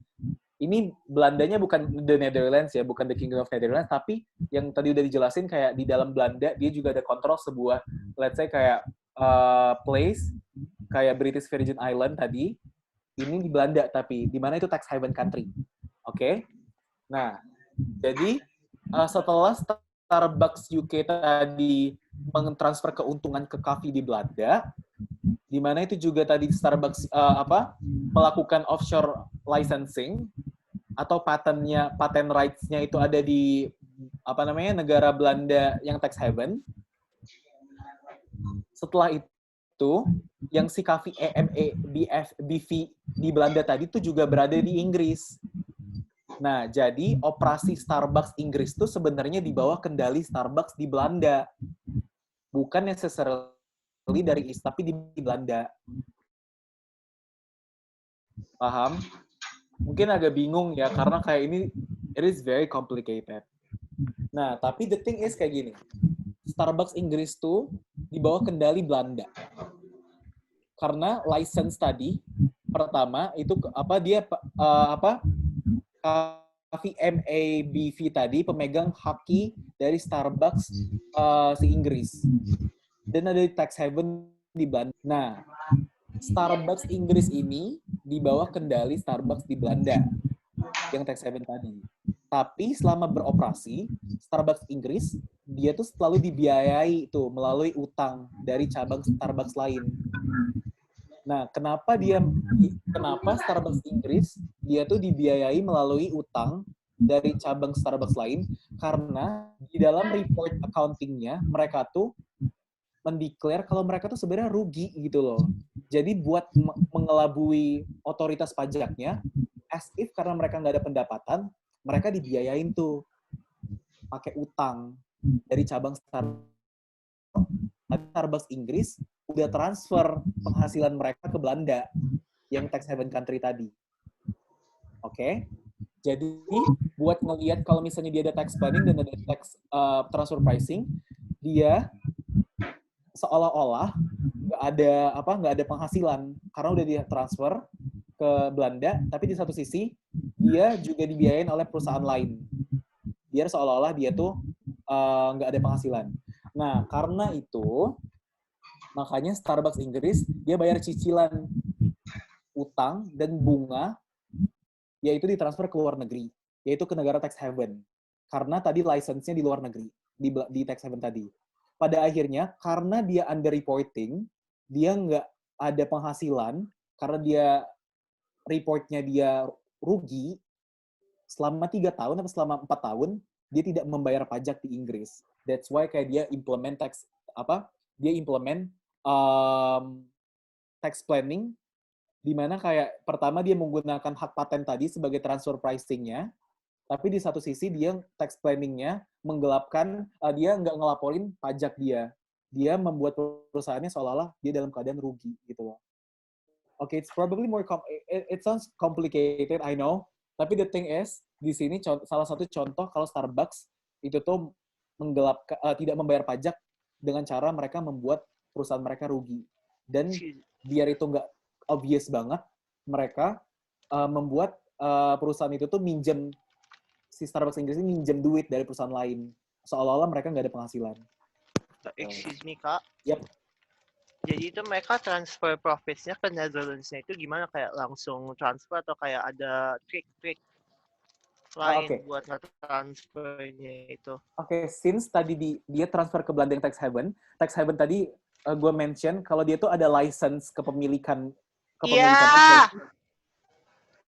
Ini Belandanya bukan the Netherlands ya, bukan the Kingdom of Netherlands, tapi yang tadi udah dijelasin kayak di dalam Belanda dia juga ada kontrol sebuah, let's say kayak place kayak British Virgin Island tadi. Ini di Belanda, tapi di mana itu tax haven country. Oke? Nah, jadi setelah Starbucks UK tadi mentransfer keuntungan ke Cafe di Belanda, di mana itu juga tadi Starbucks melakukan offshore licensing atau patent rights-nya itu ada di negara Belanda yang tax haven. Setelah itu yang si Cafe BV di Belanda tadi itu juga berada di Inggris. Nah, jadi operasi Starbucks Inggris itu sebenarnya di bawah kendali Starbucks di Belanda. Bukan necessarily dari East, tapi di Belanda. Paham? Mungkin agak bingung ya, karena kayak ini, it is very complicated. Nah, tapi the thing is kayak gini. Starbucks Inggris tuh di bawah kendali Belanda. Karena license tadi pertama itu Cafe MABV tadi pemegang haki dari Starbucks si Inggris. Dan ada di tax haven di Belanda. Nah, Starbucks Inggris ini di bawah kendali Starbucks di Belanda yang tax haven tadi. Tapi selama beroperasi, Starbucks Inggris, dia tuh selalu dibiayai tuh melalui utang dari cabang Starbucks lain. Nah, kenapa Starbucks Inggris, dia tuh dibiayai melalui utang dari cabang Starbucks lain? Karena di dalam report accounting-nya, mereka tuh mendeklar kalau mereka tuh sebenarnya rugi gitu loh. Jadi buat mengelabui otoritas pajaknya, as if karena mereka nggak ada pendapatan, mereka dibiayain tuh pakai utang dari cabang Starbucks Inggris udah transfer penghasilan mereka ke Belanda yang tax haven country tadi. Oke? Jadi buat ngelihat kalau misalnya dia ada tax planning dan ada tax transfer pricing, dia seolah-olah nggak ada penghasilan karena udah dia transfer ke Belanda, tapi di satu sisi dia juga dibiayain oleh perusahaan lain. Biar seolah-olah dia tuh nggak ada penghasilan. Nah, karena itu makanya Starbucks Inggris dia bayar cicilan utang dan bunga yaitu ditransfer ke luar negeri, yaitu ke negara tax haven. Karena tadi license-nya di luar negeri, di tax haven tadi. Pada akhirnya, karena dia under-reporting, dia nggak ada penghasilan, karena dia report-nya dia rugi, selama 3 tahun atau selama 4 tahun, dia tidak membayar pajak di Inggris. That's why kayak dia implement tax planning, di mana kayak pertama dia menggunakan hak paten tadi sebagai transfer pricing-nya, tapi di satu sisi dia tax planning-nya menggelapkan, dia nggak ngelaporin pajak dia. Dia membuat perusahaannya seolah-olah dia dalam keadaan rugi gitu loh. Okay, it's probably more it sounds complicated, I know. Tapi the thing is, di sini salah satu contoh kalau Starbucks itu tuh tidak membayar pajak dengan cara mereka membuat perusahaan mereka rugi. Dan biar itu nggak obvious banget, mereka membuat perusahaan itu tuh minjem, si Starbucks Inggris ini minjem duit dari perusahaan lain. Seolah-olah mereka nggak ada penghasilan. Excuse me, Kak. Yep. Jadi itu mereka transfer profits-nya ke Netherlands-nya itu gimana? Kayak langsung transfer atau kayak ada trik-trik lain buat transfernya itu? Oke, since tadi dia transfer ke Belanda yang tax haven tadi gue mention kalau dia tuh ada license kepemilikan. Iya.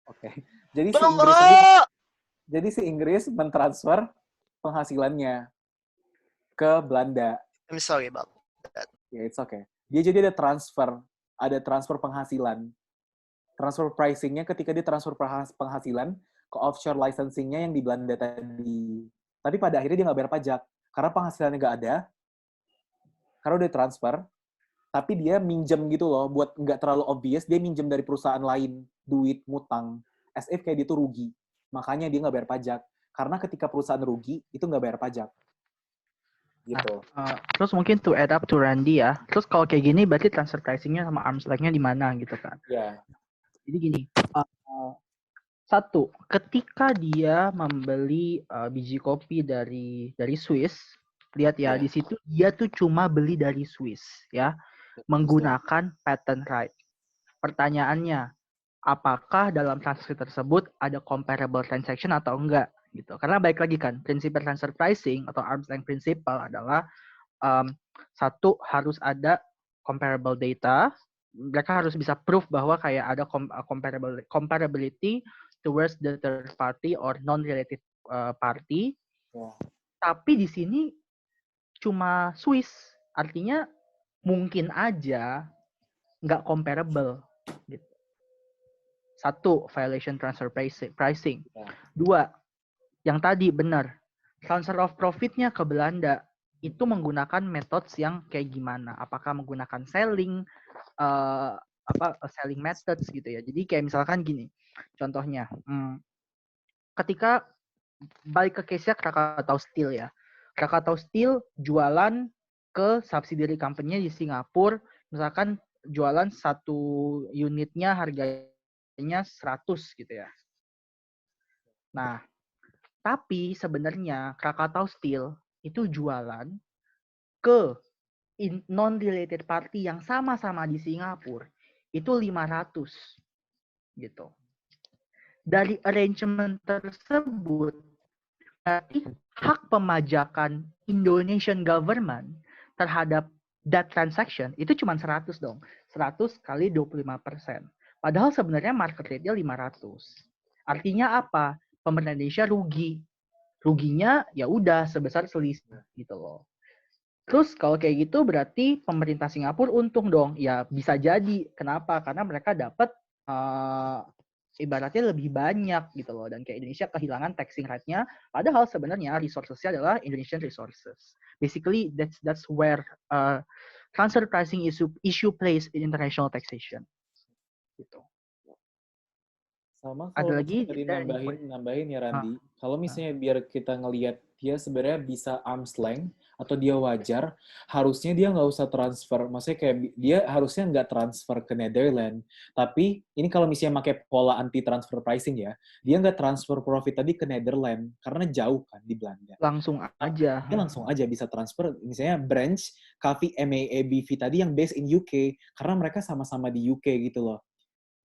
Oke. Jadi si Inggris mentransfer penghasilannya ke Belanda. I'm sorry about that. Yeah, it's okay. Dia jadi ada transfer penghasilan. Transfer pricing-nya ketika dia transfer penghasilan ke offshore licensing-nya yang di Belanda tadi. Tapi pada akhirnya dia nggak bayar pajak. Karena penghasilannya nggak ada, karena udah transfer, tapi dia minjem gitu loh, buat nggak terlalu obvious, dia minjem dari perusahaan lain, duit, ngutang, as if kayak dia tuh rugi. Makanya dia nggak bayar pajak. Karena ketika perusahaan rugi, itu nggak bayar pajak. Gitu. Terus mungkin to add up to Randy ya, terus kalau kayak gini berarti transfer pricing-nya sama arm's length-nya di mana gitu kan? Ya. Jadi gini, satu, ketika dia membeli biji kopi dari Swiss, lihat ya di situ dia tuh cuma beli dari Swiss ya, menggunakan patent right. Pertanyaannya, apakah dalam transaksi tersebut ada comparable transaction atau enggak gitu? Karena baik lagi kan, prinsip transfer pricing atau arm's length principle adalah satu, harus ada comparable data. Mereka harus bisa proof bahwa kayak ada comparability towards the third party or non-related party. Tapi di sini cuma Swiss, artinya mungkin aja nggak comparable. Gitu. Satu, violation transfer pricing. Dua, yang tadi benar, transfer of profit-nya ke Belanda itu menggunakan methods yang kayak gimana? Apakah menggunakan selling selling methods gitu ya. Jadi kayak misalkan gini, contohnya, ketika balik ke case-nya Krakatau Steel ya. Krakatau Steel jualan ke subsidiary company-nya di Singapura, misalkan jualan satu unitnya harganya 100 gitu ya. Nah, tapi sebenarnya Krakatau Steel itu jualan ke non-related party yang sama-sama di Singapura itu 500 gitu. Dari arrangement tersebut, berarti hak pemajakan Indonesian government terhadap that transaction itu cuma 100 dong. 100 kali 25%. Padahal sebenarnya market rate-nya 500. Artinya apa? Pemerintah Indonesia rugi. Ruginya ya udah sebesar selisih gitu loh. Terus kalau kayak gitu berarti pemerintah Singapura untung dong. Ya bisa jadi. Kenapa? Karena mereka dapat ibaratnya lebih banyak gitu loh. Dan kayak Indonesia kehilangan taxing rate-nya. Padahal sebenarnya resources-nya adalah Indonesian resources. Basically that's where transfer pricing issue plays in international taxation. Gitu. Sama Ada kalau lagi tadi nambahin ya Randy. Kalau misalnya biar kita ngelihat dia sebenarnya bisa arm's length atau dia wajar, harusnya dia nggak usah transfer. Maksudnya kayak dia harusnya nggak transfer ke Netherlands. Tapi ini kalau misalnya pakai pola anti transfer pricing ya, dia nggak transfer profit tadi ke Netherlands karena jauh kan di Belanda. Langsung aja. Dia langsung aja bisa transfer misalnya branch Cafe MAABV tadi yang based in UK karena mereka sama-sama di UK gitu loh.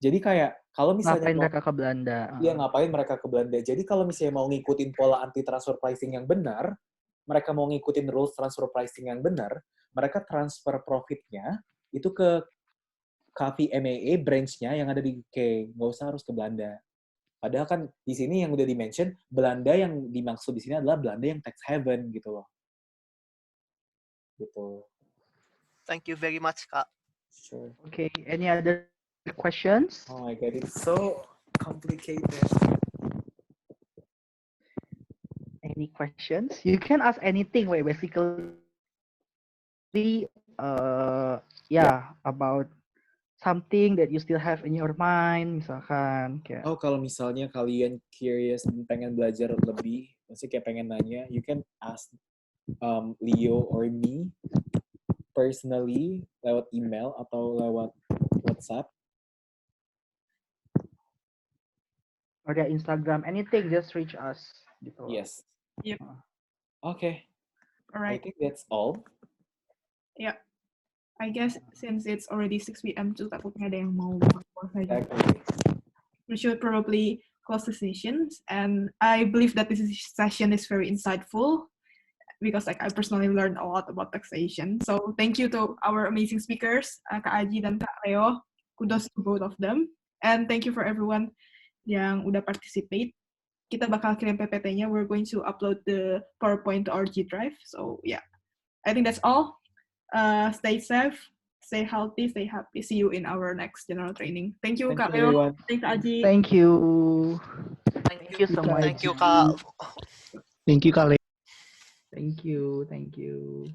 Jadi kayak kalau misalnya ngapain mereka ke Belanda? Iya, ngapain mereka ke Belanda. Jadi kalau misalnya mau ngikutin pola anti transfer pricing yang benar, mereka mau ngikutin rules transfer pricing yang benar, mereka transfer profitnya itu ke KVMAA branch-nya yang ada di UK. Nggak usah harus ke Belanda. Padahal kan di sini yang udah di-mention, Belanda yang dimaksud di sini adalah Belanda yang tax haven gitu loh. Gitu. Thank you very much, Kak. Sure. Okay, any other questions? Oh my god, it's so complicated. Any questions? You can ask anything. Wait, basically, about something that you still have in your mind, misalkan kayak. Oh, kalau misalnya kalian curious dan pengen belajar lebih, maksudnya kayak pengen nanya, you can ask Leo or me personally lewat email atau lewat WhatsApp. Or their Instagram, anything, just reach us. Gitu. Yes. Yep. Okay. All I right. think that's all. Yeah. I guess since it's already 6 p.m. too, takutnya ada yang mau keluar saja. Exactly. We should probably close the sessions. And I believe that this session is very insightful because like I personally learned a lot about taxation. So thank you to our amazing speakers, Kak Aji dan Kak Leo. Kudos to both of them. And thank you for everyone yang udah participate. Kita bakal kirim PPT-nya. We're going to upload the PowerPoint to our G Drive. So yeah, I think that's all. Stay safe, stay healthy, stay happy. See you in our next general training. Thank you, Kak Leo. Everyone. Thanks, Aji. Thank you. Thank you so much. Thank you, Kak. Thank you, Kak. Thank you.